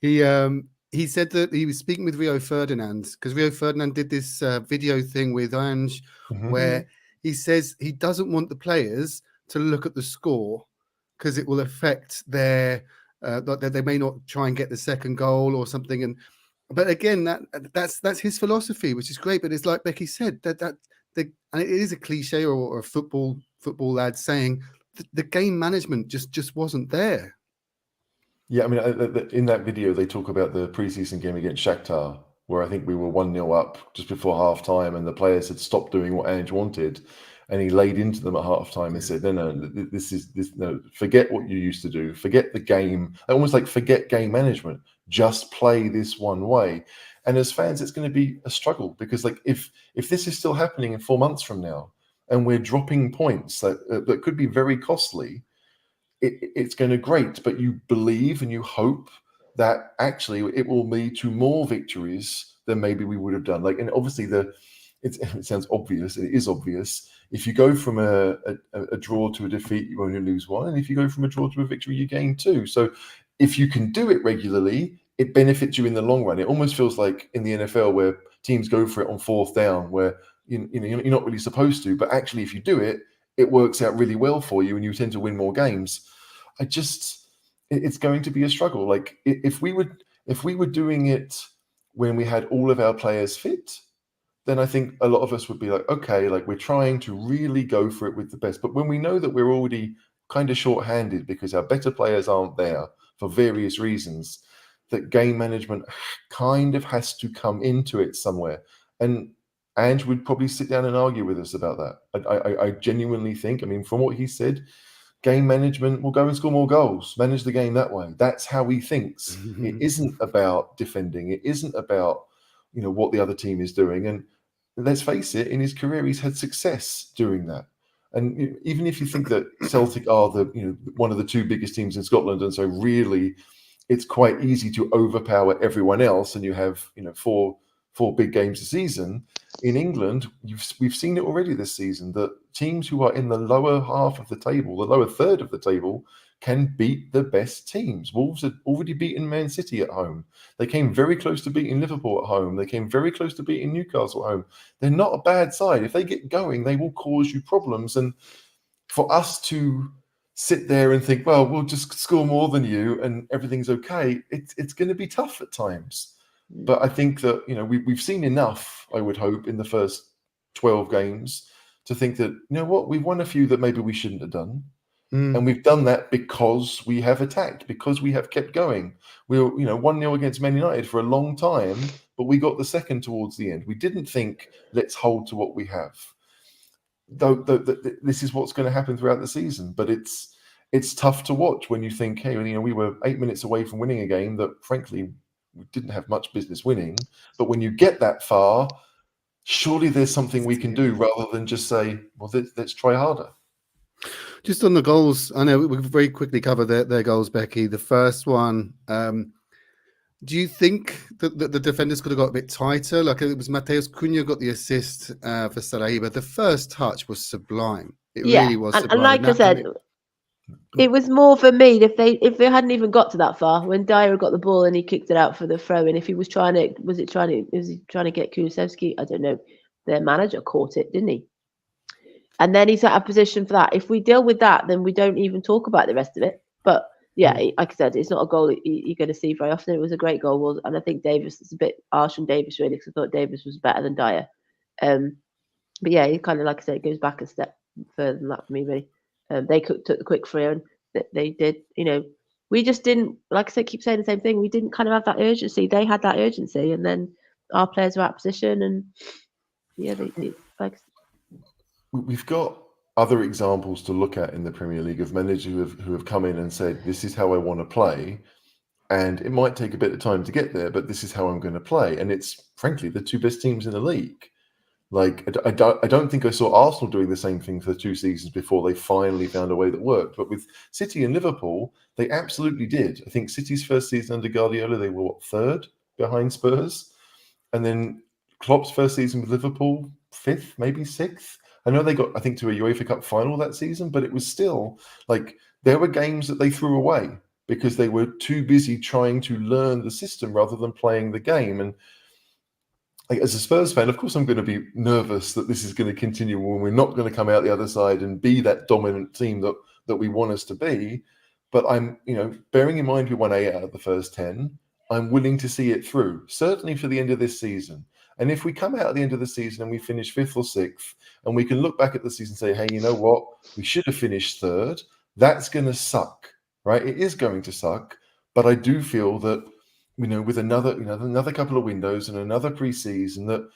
said that he was speaking with Rio Ferdinand, because Rio Ferdinand did this video thing with Ange, where he says he doesn't want the players to look at the score because it will affect their that they may not try and get the second goal or something. But again, that's his philosophy, which is great. But it's like Becky said, and it is a cliche or a football lad saying the game management just wasn't there. Yeah, I mean, in that video, they talk about the preseason game against Shakhtar, where I think we were 1-0 up just before half time, and the players had stopped doing what Ange wanted. And he laid into them at half time and said, no, no, forget what you used to do. Forget the game. Almost like forget game management. Just play this one way. And as fans, it's going to be a struggle because, like, if this is still happening in 4 months from now, and we're dropping points that could be very costly, it's going to grate, but you believe and you hope that actually it will lead to more victories than maybe we would have done. Like, and obviously it sounds obvious. It is obvious. If you go from a draw to a defeat, you only lose one, and if you go from a draw to a victory, you gain two. So if you can do it regularly, it benefits you in the long run. It almost feels like in the NFL where teams go for it on fourth down, where you're not really supposed to, but actually if you do it, it works out really well for you and you tend to win more games. It's going to be a struggle. Like if we were doing it when we had all of our players fit, then I think a lot of us would be like, okay, like we're trying to really go for it with the best. But when we know that we're already kind of short-handed because our better players aren't there for various reasons, that game management kind of has to come into it somewhere. And Ange would probably sit down and argue with us about that. I genuinely think, I mean, from what he said, game management will go and score more goals, manage the game that way. That's how he thinks. It isn't about defending. It isn't about, what the other team is doing. And let's face it, in his career, he's had success doing that. And even if you think that Celtic are one of the two biggest teams in Scotland, and so really it's quite easy to overpower everyone else, and you have, four big games a season. In England, we've seen it already this season that teams who are in the lower half of the table, the lower third of the table, can beat the best teams. Wolves had already beaten Man City at home. They came very close to beating Liverpool at home. They came very close to beating Newcastle at home. They're not a bad side. If they get going, they will cause you problems. And for us to sit there and think, well, we'll just score more than you and everything's okay, it's going to be tough at times. But I think that, we've seen enough, I would hope, in the first 12 games to think that, we've won a few that maybe we shouldn't have done. And we've done that because we have attacked, because we have kept going. We were, 1-0 against Man United for a long time, but we got the second towards the end. We didn't think, let's hold to what we have. Though this is what's going to happen throughout the season. But it's tough to watch when you think, hey, we were 8 minutes away from winning a game that, frankly, we didn't have much business winning. But when you get that far, surely there's something we can do rather than just say, well, let's try harder. Just on the goals, I know we very quickly cover their goals, Becky. The first one, do you think that the defenders could have got a bit tighter? Like it was Mateus Cunha got the assist for Saraiva. The first touch was sublime. It really was sublime. And like I said, it was more for me if they hadn't even got to that far, when Dyer got the ball and he kicked it out for the throw, and if he was trying to get Kulusevski? I don't know. Their manager caught it, didn't he? And then he's at a position for that. If we deal with that, then we don't even talk about the rest of it. But yeah, like I said, it's not a goal you're going to see very often. It was a great goal, and I think Davis is a bit harsh on Davis really, because I thought Davis was better than Dyer. But yeah, he kind of, like I said, it goes back a step further than that for me really. They took the quick free, and they did. We just didn't, like I said, keep saying the same thing. We didn't kind of have that urgency. They had that urgency, and then our players were out of position, and yeah, they like. We've got other examples to look at in the Premier League of managers who have come in and said, this is how I want to play. And it might take a bit of time to get there, but this is how I'm going to play. And it's, frankly, the two best teams in the league. Like, I don't think I saw Arsenal doing the same thing for 2 seasons before they finally found a way that worked. But with City and Liverpool, they absolutely did. I think City's first season under Guardiola, they were, third behind Spurs? And then Klopp's first season with Liverpool, 5th, maybe 6th? I know they got, I think, to a UEFA Cup final that season, but it was still like there were games that they threw away because they were too busy trying to learn the system rather than playing the game. And like, as a Spurs fan, of course, I'm going to be nervous that this is going to continue when we're not going to come out the other side and be that dominant team that we want us to be. But I'm, bearing in mind we won 8 out of the first 10, I'm willing to see it through, certainly for the end of this season. And if we come out at the end of the season and we finish 5th or 6th, and we can look back at the season and say, hey, you know what? We should have finished 3rd. That's going to suck, right? It is going to suck. But I do feel that, with another couple of windows and another pre-season, that,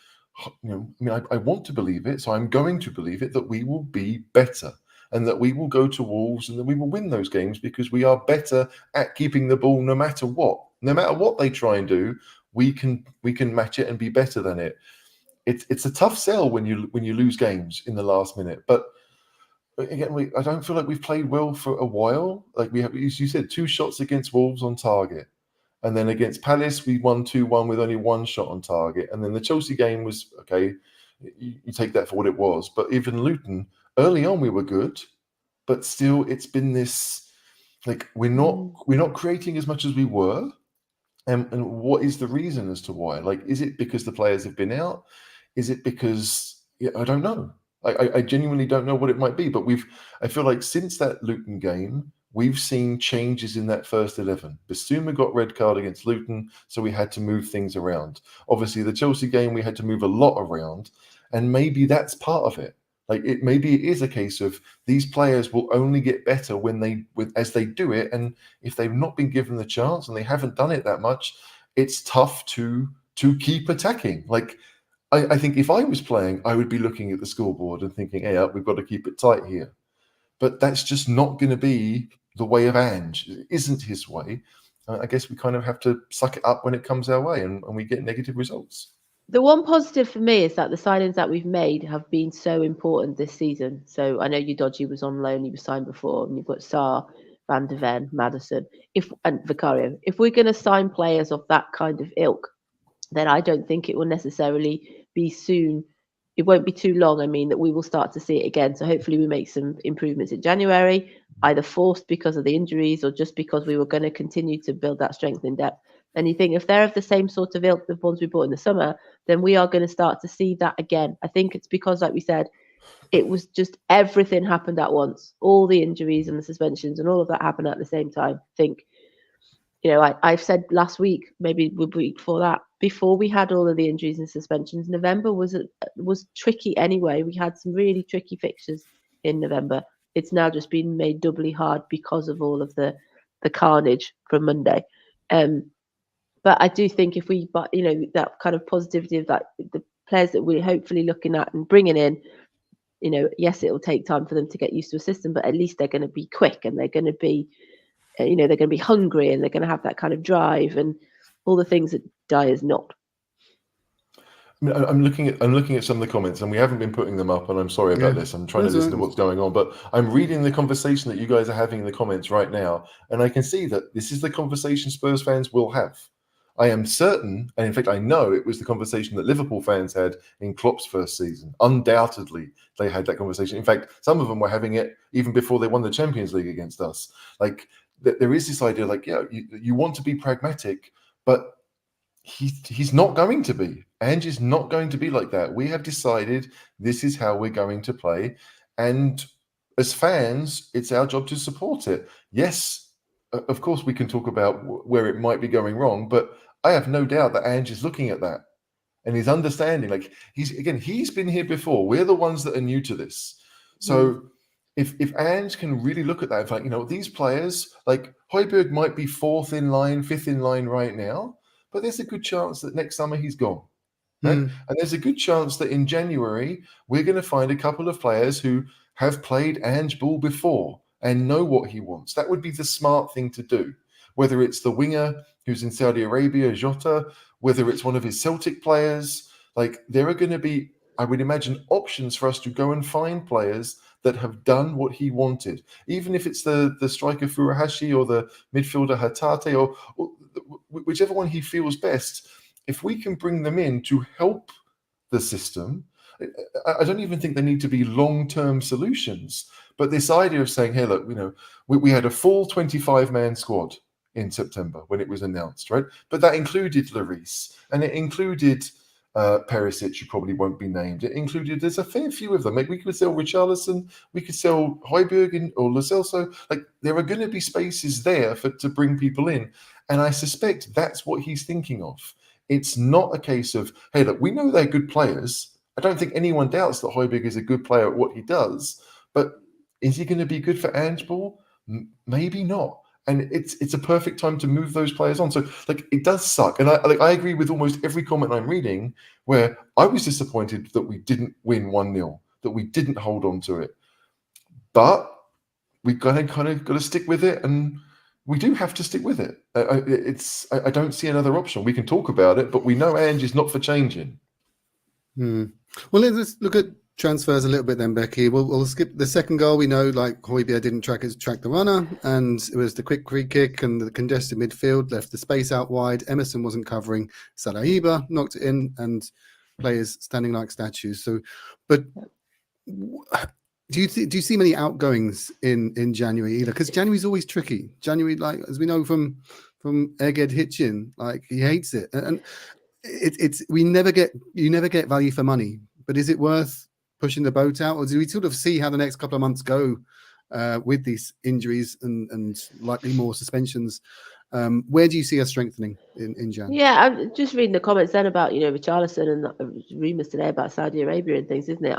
I want to believe it, so I'm going to believe it, that we will be better and that we will go to Wolves and that we will win those games because we are better at keeping the ball no matter what. No matter what they try and do, we can match it and be better than it. It's a tough sell when you lose games in the last minute, but again, I don't feel like we've played well for a while. Like we have, as you said, 2 shots against Wolves on target. And then against Palace, we won 2-1 with only 1 shot on target. And then the Chelsea game was, okay, you take that for what it was. But even Luton, early on we were good, but still it's been this, like, we're not creating as much as we were. And what is the reason as to why? Like, is it because the players have been out? Is it because, I don't know. I genuinely don't know what it might be. But I feel like since that Luton game, we've seen changes in that first 11. Bissouma got red card against Luton, so we had to move things around. Obviously, the Chelsea game, we had to move a lot around, and maybe that's part of it. Like, maybe it is a case of these players will only get better as they do it, and if they've not been given the chance and they haven't done it that much, it's tough to keep attacking. Like, I think if I was playing, I would be looking at the scoreboard and thinking, hey, we've got to keep it tight here. But that's just not going to be the way of Ange. It isn't his way. I guess we kind of have to suck it up when it comes our way and we get negative results. The one positive for me is that the signings that we've made have been so important this season. So I know Udogie was on loan, he was signed before, and you've got Sarr, Van de Ven, Maddison, and Vicario. If we're going to sign players of that kind of ilk, then I don't think it will necessarily be soon. It won't be too long, that we will start to see it again. So hopefully we make some improvements in January, either forced because of the injuries or just because we were going to continue to build that strength in depth. And you think if they're of the same sort of ilk, the ones we bought in the summer, then we are going to start to see that again. I think it's because, like we said, it was just everything happened at once. All the injuries and the suspensions and all of that happened at the same time. I think, I've said last week, maybe the week before that, before we had all of the injuries and suspensions, November was tricky anyway. We had some really tricky fixtures in November. It's now just been made doubly hard because of all of the carnage from Monday. But I do think if we, that kind of positivity of that, the players that we're hopefully looking at and bringing in, yes, it will take time for them to get used to a system, but at least they're going to be quick and they're going to be, they're going to be hungry and they're going to have that kind of drive and all the things that Dyer's not. I'm looking at some of the comments, and we haven't been putting them up, and I'm sorry about this. I'm trying to listen to what's going on, but I'm reading the conversation that you guys are having in the comments right now, and I can see that this is the conversation Spurs fans will have. I am certain, and in fact, I know it was the conversation that Liverpool fans had in Klopp's first season. Undoubtedly, they had that conversation. In fact, some of them were having it even before they won the Champions League against us. Like, there is this idea, like, you want to be pragmatic, but he's not going to be. Ange is not going to be like that. We have decided this is how we're going to play, and as fans, it's our job to support it. Yes, of course, we can talk about where it might be going wrong, but I have no doubt that Ange is looking at that and he's understanding. Like, he's been here before. We're the ones that are new to this. So if Ange can really look at that, like, these players, like Højbjerg might be 4th in line, 5th in line right now, but there's a good chance that next summer he's gone. Right? And there's a good chance that in January, we're going to find a couple of players who have played Ange ball before and know what he wants. That would be the smart thing to do. Whether it's the winger who's in Saudi Arabia, Jota, whether it's one of his Celtic players, like, there are going to be, I would imagine, options for us to go and find players that have done what he wanted. Even if it's the striker Furuhashi or the midfielder Hatate or whichever one he feels best, if we can bring them in to help the system, I don't even think they need to be long-term solutions. But this idea of saying, hey, look, we had a full 25-man squad in September when it was announced, right? But that included Lloris, and it included Perisic, who probably won't be named. It included, there's a fair few of them. Like, we could sell Richarlison, we could sell Højbjerg or Lo Celso. Like, there are going to be spaces there to bring people in. And I suspect that's what he's thinking of. It's not a case of, hey, look, we know they're good players. I don't think anyone doubts that Højbjerg is a good player at what he does. But is he going to be good for Ange ball? Maybe not. and it's a perfect time to move those players on. So like it does suck, and I agree with almost every comment I'm reading. Where I was disappointed that we didn't win 1-0, that we didn't hold on to it, but we've got to stick with it, and we do have to stick with it. I don't see another option. We can talk about it, but we know Ange is not for changing. Well, let's look at transfers a little bit then, Becky. We'll skip the second goal. We know like Højbjerg didn't track the runner, and it was the quick free kick, and the congested midfield left the space out wide. Emerson wasn't covering. Saliba knocked it in, and players standing like statues. So, but do you see many outgoings in January either? Because January's always tricky. January, like as we know from Eged Hitchin, like he hates it, and it's you never get value for money. But is it worth pushing the boat out, or do we sort of see how the next couple of months go with these injuries and likely more suspensions? Where do you see us strengthening in Jan? Yeah, I'm just reading the comments then about Richarlison and rumours today about Saudi Arabia and things, isn't it?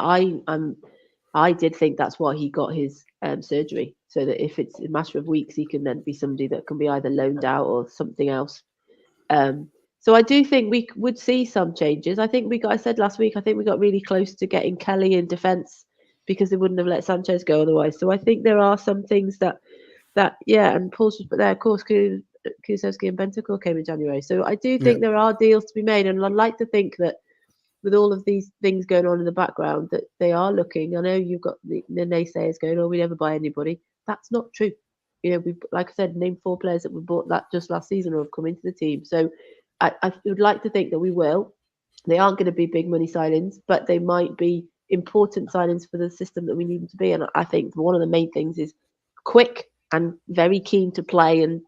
I did think that's why he got his surgery, so that if it's a matter of weeks, he can then be somebody that can be either loaned out or something else. So I do think we would see some changes. I said last week, I think we got really close to getting Kelly in defence because they wouldn't have let Sanchez go otherwise. So I think there are some things that and Paul's just put there, of course, Kulusevski and Bentancur came in January. So I do think there are deals to be made, and I'd like to think that with all of these things going on in the background, that they are looking. I know you've got the naysayers going, "Oh, we never buy anybody." That's not true. We, like I said, named 4 players that we bought that just last season or have come into the team. So I would like to think that we will. They aren't going to be big money signings, but they might be important signings for the system that we need them to be. And I think one of the main things is quick and very keen to play. And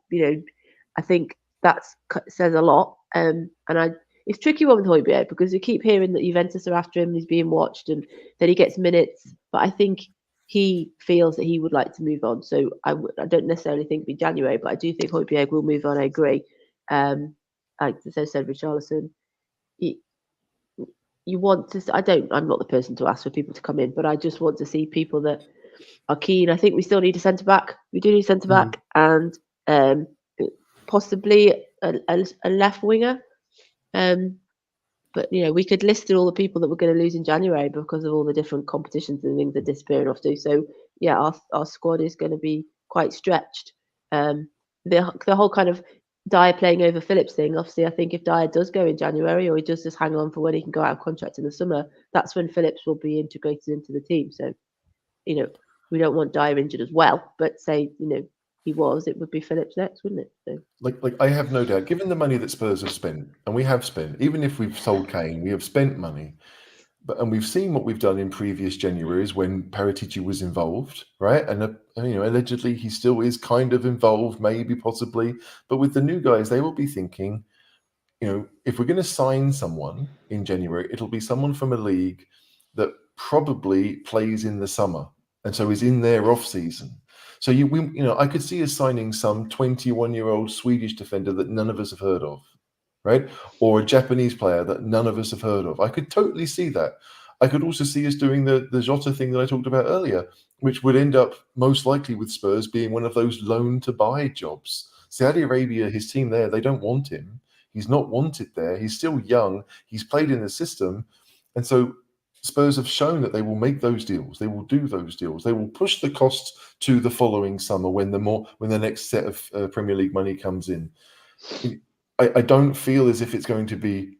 I think that says a lot. It's a tricky one with Højbjerg because we keep hearing that Juventus are after him, he's being watched, and then he gets minutes. But I think he feels that he would like to move on. So I don't necessarily think it'll be January, but I do think Højbjerg will move on. I agree. Like I said, Richarlison, you want to. I'm not the person to ask for people to come in, but I just want to see people that are keen. I think we still need a centre back. We do need a centre back, and possibly a left winger. But we could list all the people that we're going to lose in January because of all the different competitions and things that disappearing off to. So yeah, our squad is going to be quite stretched. The whole kind of Dyer playing over Phillips thing. Obviously, I think if Dyer does go in January, or he does just hang on for when he can go out of contract in the summer, that's when Phillips will be integrated into the team. So we don't want Dyer injured as well. But say he was, it would be Phillips next, wouldn't it? So. Like I have no doubt, given the money that Spurs have spent, and we have spent, even if we've sold Kane, we have spent money. And we've seen what we've done in previous Januaries when Paratici was involved, right? And allegedly he still is kind of involved, maybe, possibly. But with the new guys, they will be thinking, if we're going to sign someone in January, it'll be someone from a league that probably plays in the summer, and so is in their off season. So I could see us signing some 21-year-old Swedish defender that none of us have heard of, right? Or a Japanese player that none of us have heard of. I could totally see that. I could also see us doing the Jota thing that I talked about earlier, which would end up most likely with Spurs being one of those loan to buy jobs. Saudi Arabia, his team there, they don't want him. He's not wanted there. He's still young. He's played in the system. And so Spurs have shown that they will make those deals. They will do those deals. They will push the costs to the following summer when the next set of Premier League money comes in. I don't feel as if it's going to be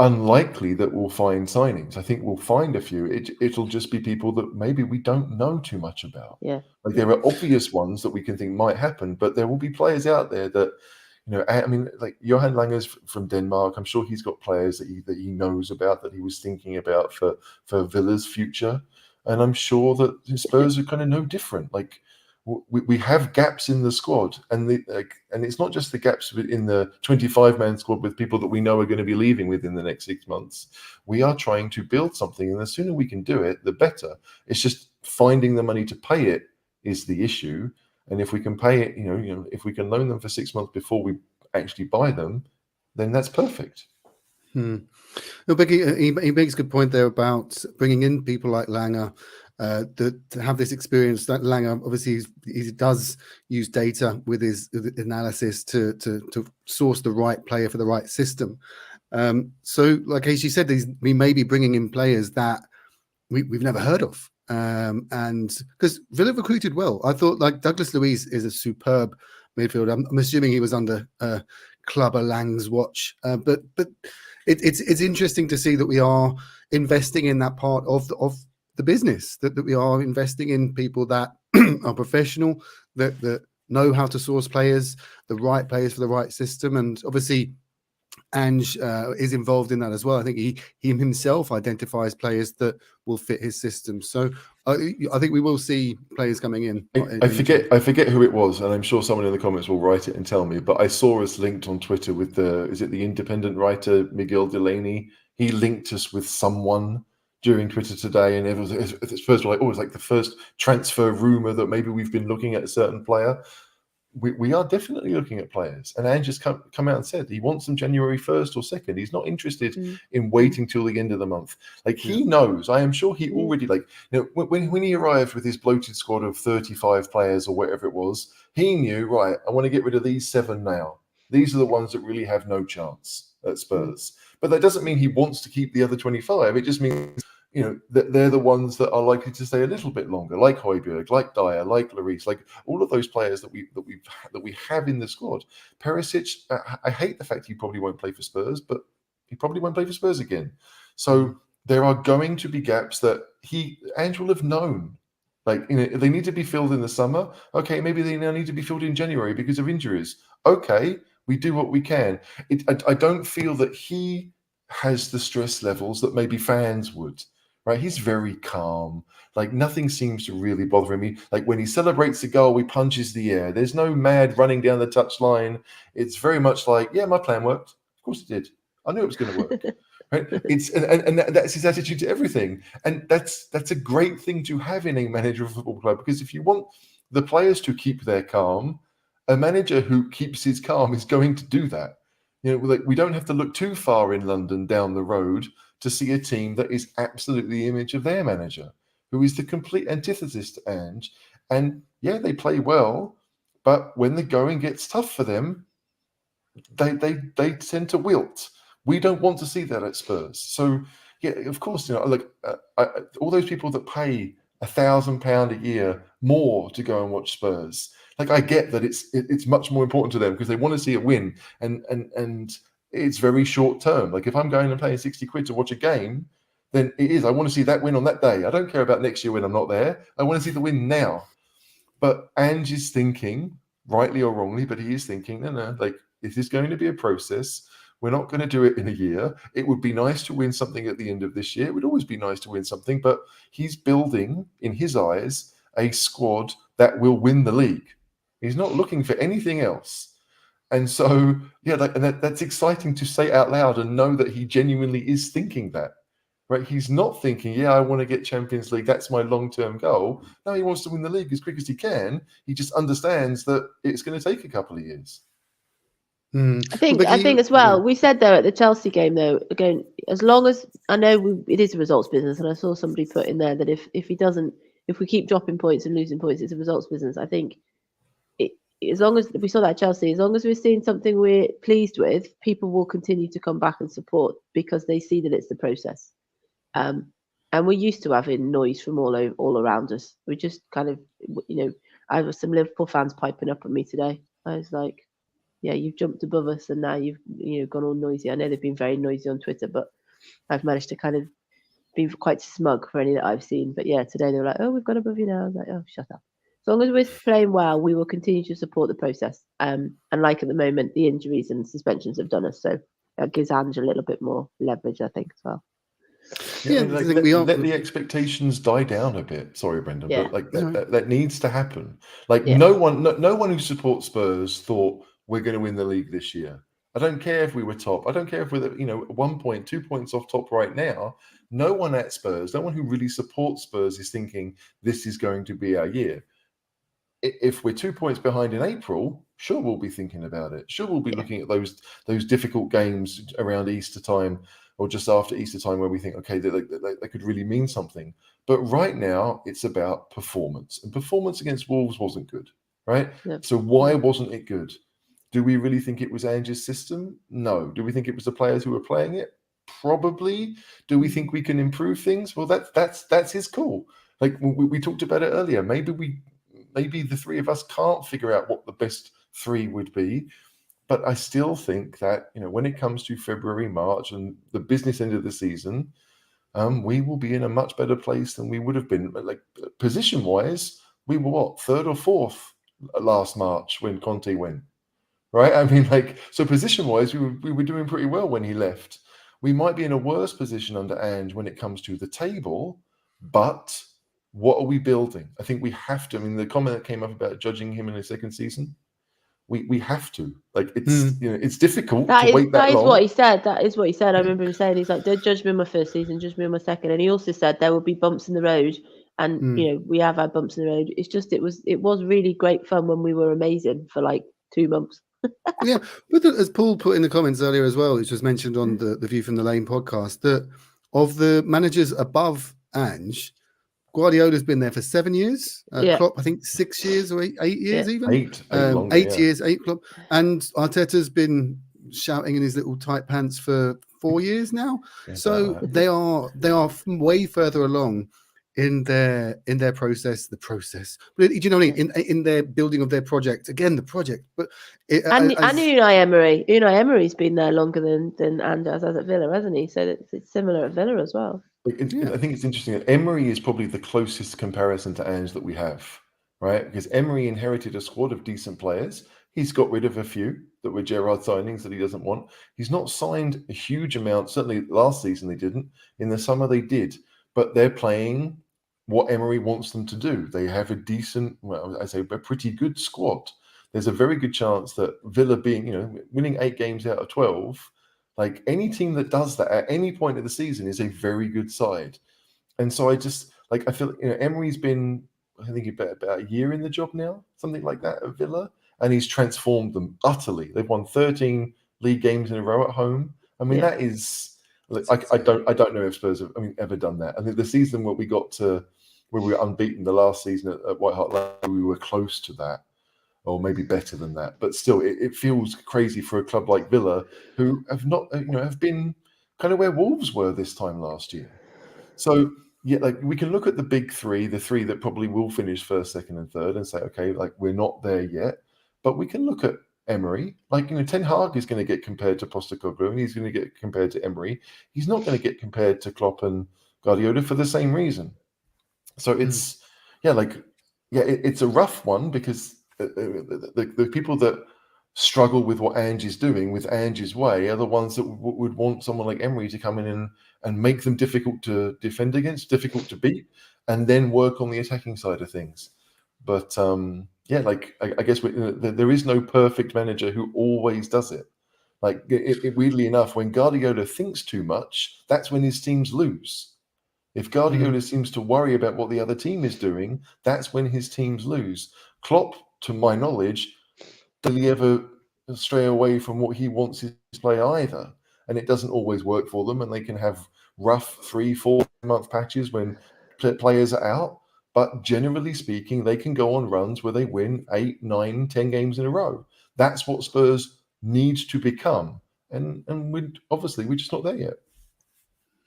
unlikely that we'll find signings. I think we'll find a few. It'll just be people that maybe we don't know too much about. Yeah. Like there are obvious ones that we can think might happen, but there will be players out there that, I mean, like Johan Langer's from Denmark. I'm sure he's got players that he knows about, that he was thinking about for Villa's future. And I'm sure that Spurs are kind of no different. Like we have gaps in the squad, and it's not just the gaps in the 25-man squad with people that we know are going to be leaving within the next 6 months. We are trying to build something, and the sooner we can do it, the better. It's just finding the money to pay it is the issue. And if we can pay it, if we can loan them for 6 months before we actually buy them, then that's perfect. No, Becky, he makes a good point there about bringing in people like Langer to have this experience. That Langer, obviously, he does use data with his analysis to source the right player for the right system. So, like as you said, we may be bringing in players that we've never heard of. And because Villa recruited well, I thought like Douglas Luiz is a superb midfielder. I'm assuming he was under Clubber Lang's watch, but it's interesting to see that we are investing in that part of the business, that we are investing in people that are professional, that know how to source players, the right players for the right system, and obviously Ange is involved in that as well. I think he himself identifies players that will fit his system. So I think we will see players coming in. I forget who it was, and I'm sure someone in the comments will write it and tell me. But I saw us linked on Twitter with the independent writer Miguel Delaney. He linked us with someone during Twitter today, and it was first of all, it was like the first transfer rumor that maybe we've been looking at a certain player. We are definitely looking at players, and Ange has come out and said he wants them January 1st or 2nd. He's not interested in waiting till the end of the month. Like he knows, I am sure he already when he arrived with his bloated squad of 35 players or whatever it was, he knew, right, I want to get rid of these 7 now. These are the ones that really have no chance at Spurs. But that doesn't mean he wants to keep the other 25. It just means that they're the ones that are likely to stay a little bit longer, like Højbjerg, like Dyer, like Lloris, like all of those players that we have in the squad. Perisic, I hate the fact he probably won't play for Spurs, but he probably won't play for Spurs again. So there are going to be gaps that Ange will have known. Like, they need to be filled in the summer. Okay, maybe they now need to be filled in January because of injuries. Okay, we do what we can. I don't feel that he has the stress levels that maybe fans would. Right, he's very calm. Like nothing seems to really bother him. Like when he celebrates a goal, he punches the air. There's no mad running down the touchline. It's very much like, yeah, my plan worked. Of course it did. I knew it was going to work. Right? And that's his attitude to everything. And that's a great thing to have in a manager of a football club, because if you want the players to keep their calm, a manager who keeps his calm is going to do that. We don't have to look too far in London down the road to see a team that is absolutely the image of their manager, who is the complete antithesis to Ange. And yeah, they play well, but when the going gets tough for them, they tend to wilt. We don't want to see that at Spurs. So yeah, of course, all those people that pay £1,000 a year more to go and watch Spurs. Like I get that it's much more important to them because they want to see a win, and it's very short term. Like if I'm going and paying 60 quid to watch a game, then it is. I want to see that win on that day. I don't care about next year when I'm not there. I want to see the win now. But Ange is thinking, rightly or wrongly, but he is thinking, no, like this is going to be a process. We're not going to do it in a year. It would be nice to win something at the end of this year. It would always be nice to win something, but he's building, in his eyes, a squad that will win the league. He's not looking for anything else. And so, yeah, that's exciting to say out loud and know that he genuinely is thinking that, right? He's not thinking, yeah, I want to get Champions League. That's my long-term goal. No, he wants to win the league as quick as he can. He just understands that it's going to take a couple of years. I think as well, we said though at the Chelsea game though, again, as long as I know it is a results business, and I saw somebody put in there that if we keep dropping points and losing points, it's a results business. I think as long as we saw that at Chelsea, as long as we're seeing something we're pleased with, people will continue to come back and support because they see that it's the process. And we're used to having noise from all around us. We just kind of, I have some Liverpool fans piping up at me today. I was like, yeah, you've jumped above us and now you've gone all noisy. I know they've been very noisy on Twitter, but I've managed to kind of be quite smug for any that I've seen. But yeah, today they were like, oh, we've gone above you now. I was like, oh, shut up. As long as we're playing well, we will continue to support the process. And like at the moment, the injuries and suspensions have done us. So that gives Ange a little bit more leverage, I think, as well. Yeah, let the expectations die down a bit. Sorry, Brendan, but like that needs to happen. Like no one who supports Spurs thought we're going to win the league this year. I don't care if we were top. I don't care if we're 1 point, 2 points off top right now. No one at Spurs, no one who really supports Spurs is thinking this is going to be our year. If we're 2 points behind in April, sure, we'll be thinking about it. Sure, we'll be looking at those difficult games around Easter time. or just after Easter time where we think, okay, they could really mean something. But right now, it's about performance. And performance against Wolves wasn't good, right? Yeah. So why wasn't it good? Do we really think it was Ange's system? No. Do we think it was the players who were playing it? Probably. Do we think we can improve things? Well, that's his call. Like we talked about it earlier. Maybe the three of us can't figure out what the best three would be. But I still think that, when it comes to February, March, and the business end of the season, we will be in a much better place than we would have been. Like position-wise, we were what, third or fourth last March when Conte went, right? I mean, so position-wise, we were doing pretty well when he left. We might be in a worse position under Ange when it comes to the table, but what are we building? I think we have to. I mean, the comment that came up about judging him in his second season, we have to. Like it's difficult to wait that long. That is what he said. That is what he said. I remember him saying, he's like, don't judge me on my first season, judge me on my second. And he also said there will be bumps in the road, and we have had bumps in the road. It's just it was really great fun when we were amazing for like 2 months. Yeah, but as Paul put in the comments earlier as well, which was mentioned on the View from the Lane podcast, that of the managers above Ange, Guardiola's been there for 7 years. Klopp, I think 6 years or 8 years even. Eight longer, 8 years, 8 Klopp. And Arteta's been shouting in his little tight pants for 4 years now. Yeah, so they are way further along in their process. But do you know what I mean? In their building of their project. Again, the project. But Unai Emery's been there longer than Anders has at Villa, hasn't he? So it's similar at Villa as well. I think it's interesting that Emery is probably the closest comparison to Ange that we have, right? Because Emery inherited a squad of decent players. He's got rid of a few that were Gerrard signings that he doesn't want. He's not signed a huge amount. Certainly last season they didn't. In the summer they did. But they're playing what Emery wants them to do. They have a decent, a pretty good squad. There's a very good chance that Villa winning 8 games out of 12, like any team that does that at any point of the season is a very good side. And so I feel Emery's been, I think about a year in the job now, something like that at Villa, and he's transformed them utterly. They've won 13 league games in a row at home. I mean, that is, I don't know if Spurs have ever done that. I think the season where we got to where we were unbeaten, the last season at White Hart Lane, we were close to that, or maybe better than that. But still, it feels crazy for a club like Villa, who have not, have been kind of where Wolves were this time last year. So we can look at the big three, the three that probably will finish first, second, and third, and say, okay, we're not there yet. But we can look at Emery. Ten Hag is going to get compared to Postecoglou, and he's going to get compared to Emery. He's not going to get compared to Klopp and Guardiola for the same reason. So it's it's a rough one because the people that struggle with what Ange is doing with Ange's way are the ones that would want someone like Emery to come in and make them difficult to defend against, difficult to beat, and then work on the attacking side of things. But I guess there is no perfect manager who always does it. Weirdly enough, when Guardiola thinks too much, that's when his teams lose. If Guardiola seems to worry about what the other team is doing, that's when his teams lose. Klopp, to my knowledge, doesn't ever stray away from what he wants his play either. And it doesn't always work for them, and they can have rough 3-4 month patches when players are out. But generally speaking, they can go on runs where they win 8, 9, 10 games in a row. That's what Spurs needs to become. And we're just not there yet.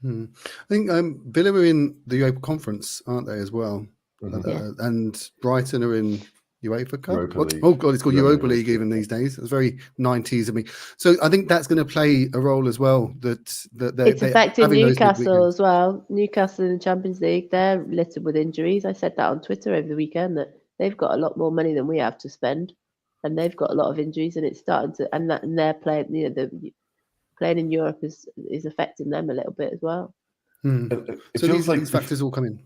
I think Villa are in the Europa Conference, aren't they, as well? And Brighton are in UEFA Cup. Oh God, it's called Europa League even these days. It's very 90s of me. So I think that's going to play a role as well. It's affecting Newcastle as well. Newcastle in the Champions League, they're littered with injuries. I said that on Twitter over the weekend that they've got a lot more money than we have to spend, and they've got a lot of injuries, and it's starting to. And they're playing. Playing in Europe is affecting them a little bit as well. So these factors all come in.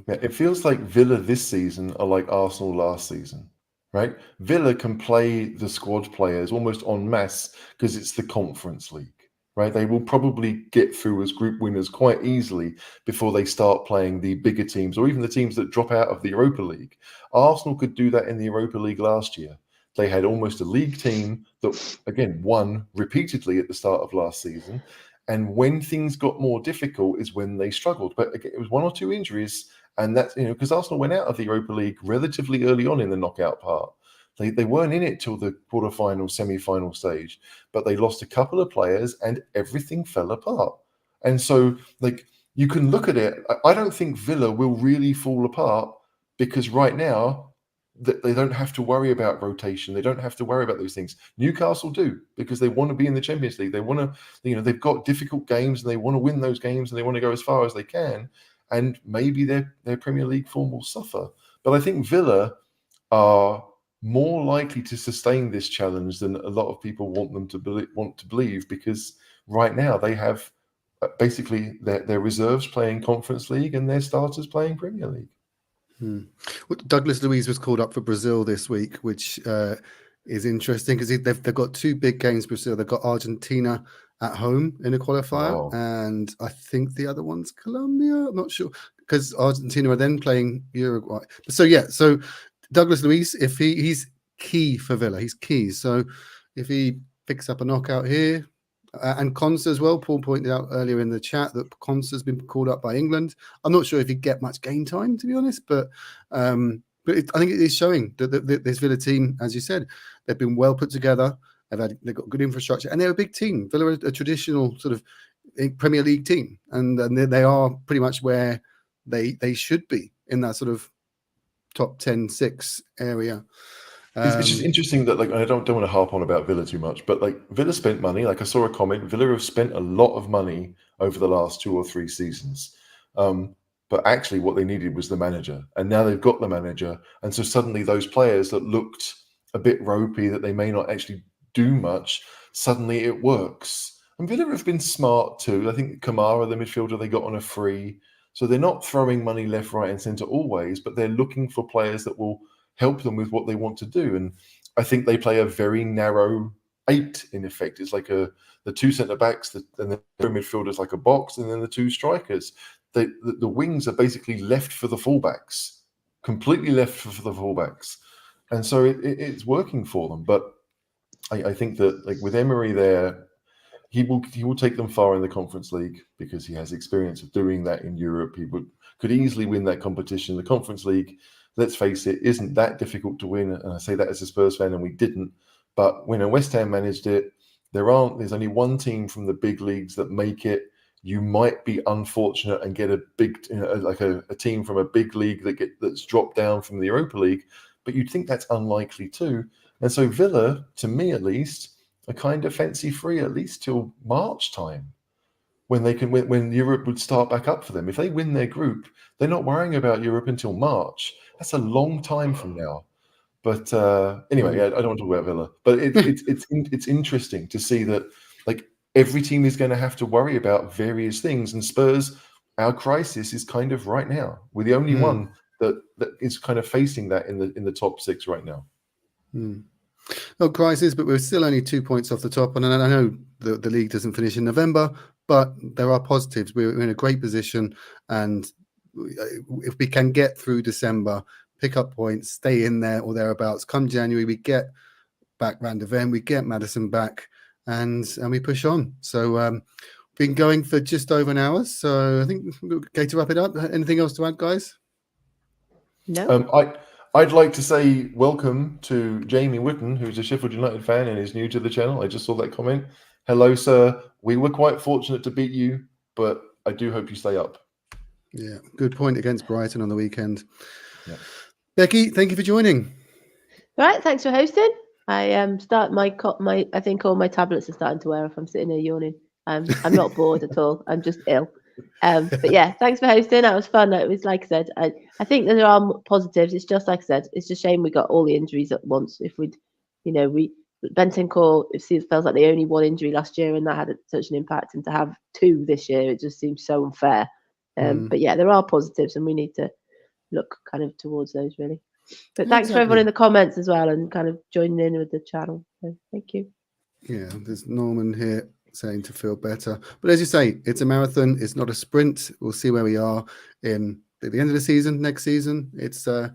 Yeah, it feels like Villa this season are like Arsenal last season, right? Villa can play the squad players almost en masse because it's the Conference League, right? They will probably get through as group winners quite easily before they start playing the bigger teams or even the teams that drop out of the Europa League. Arsenal could do that in the Europa League last year. They had almost a league team that, again, won repeatedly at the start of last season. And when things got more difficult is when they struggled. But again, it was 1 or 2 injuries, and that's because Arsenal went out of the Europa League relatively early on in the knockout part. They weren't in it till the quarterfinal, semi-final stage, but they lost a couple of players and everything fell apart. And so, you can look at it. I don't think Villa will really fall apart because right now they don't have to worry about rotation. They don't have to worry about those things. Newcastle do because they want to be in the Champions League. They want to, they've got difficult games and they want to win those games and they want to go as far as they can. And maybe their Premier League form will suffer. But I think Villa are more likely to sustain this challenge than a lot of people want them to believe, because right now they have basically their reserves playing Conference League and their starters playing Premier League. Well, Douglas Luiz was called up for Brazil this week, which is interesting because they've got 2 big games. Brazil, they've got Argentina at home in a qualifier, and I think the other one's Colombia. I'm not sure because Argentina are then playing Uruguay. So Douglas Luiz, if he's key for Villa, he's key. So if he picks up a knockout here, and Konsa as well. Paul pointed out earlier in the chat that Konsa's been called up by England. I'm not sure if he'd get much game time, to be honest, but I think it is showing that this Villa team, as you said, they've been well put together. They've got good infrastructure, and they're a big team. Villa are a traditional sort of Premier League team, and they are pretty much where they should be in that sort of top 10-6 area. It's just interesting that I don't want to harp on about Villa too much, but Villa spent money. I saw a comment. Villa have spent a lot of money over the last 2 or 3 seasons, but actually what they needed was the manager, and now they've got the manager, and so suddenly those players that looked a bit ropey, that they may not actually do much, suddenly it works. And Villa have been smart too. I think Kamara, the midfielder, they got on a free, so they're not throwing money left, right, and centre always, but they're looking for players that will help them with what they want to do. And I think they play a very narrow 8 in effect. It's like the 2 centre backs, and the midfielders like a box, and then the 2 strikers. The wings are basically left for the fullbacks, completely left for the fullbacks, and so it's working for them. But I think that with Emery there, he will take them far in the Conference League because he has experience of doing that in Europe. He could easily win that competition. The Conference League, let's face it, isn't that difficult to win. And I say that as a Spurs fan, and we didn't. But when West Ham managed it, there's only one team from the big leagues that make it. You might be unfortunate and get a big, a team from a big league that's dropped down from the Europa League, but you'd think that's unlikely too. And so Villa, to me at least, are kind of fancy free at least till March time, when Europe would start back up for them. If they win their group, they're not worrying about Europe until March. That's a long time from now. But anyway, I don't want to talk about Villa. But it's interesting to see that every team is going to have to worry about various things. And Spurs, our crisis is kind of right now. We're the only one that is kind of facing that in the top 6 right now. No crisis, but we're still only 2 points off the top. And I know the league doesn't finish in November, but there are positives. We're in a great position, and if we can get through December, pick up points, stay in there or thereabouts, come January, we get back Van de Ven, we get Maddison back, and we push on. So been going for just over an hour, so I think we're okay to wrap it up. Anything else to add, guys? No. I'd like to say welcome to Jamie Witten, who's a Sheffield United fan and is new to the channel. I just saw that comment. Hello, sir. We were quite fortunate to beat you, but I do hope you stay up. Yeah, good point against Brighton on the weekend. Yeah. Becky, thank you for joining. Right, thanks for hosting. I start my I think all my tablets are starting to wear off. I'm sitting here yawning. I'm not bored at all. I'm just ill. But yeah, thanks for hosting. That was fun. It was, like I said, I think there are positives. It's just like I said, it's just a shame we got all the injuries at once. If Bentancur, it feels like they only 1 injury last year, and that had such an impact. And to have 2 this year, it just seems so unfair. But yeah, there are positives, and we need to look kind of towards those really. But thanks for everyone in the comments as well, and kind of joining in with the channel. So thank you. Yeah, there's Norman here saying to feel better. But as you say, it's a marathon. It's not a sprint. We'll see where we are at the end of the season, next season. It's the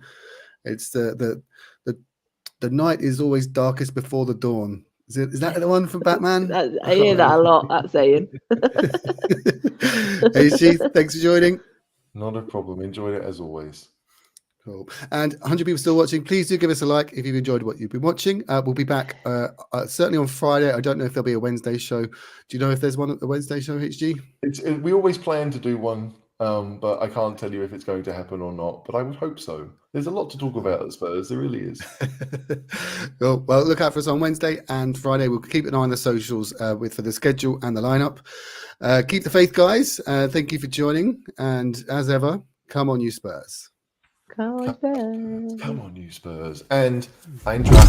night is always darkest before the dawn. Is that the one from Batman? I hear that a lot, that saying. HG, thanks for joining. Not a problem. Enjoyed it as always. Cool. And 100 people still watching. Please do give us a like if you've enjoyed what you've been watching. We'll be back certainly on Friday. I don't know if there'll be a Wednesday show. Do you know if there's one at the Wednesday show, HG? We always plan to do one, but I can't tell you if it's going to happen or not. But I would hope so. There's a lot to talk about at Spurs. There really is. Well, look out for us on Wednesday and Friday. We'll keep an eye on the socials for the schedule and the lineup. Keep the faith, guys. Thank you for joining. And as ever, come on, you Spurs. Come on, Spurs. Come on, you Spurs. And Eintracht.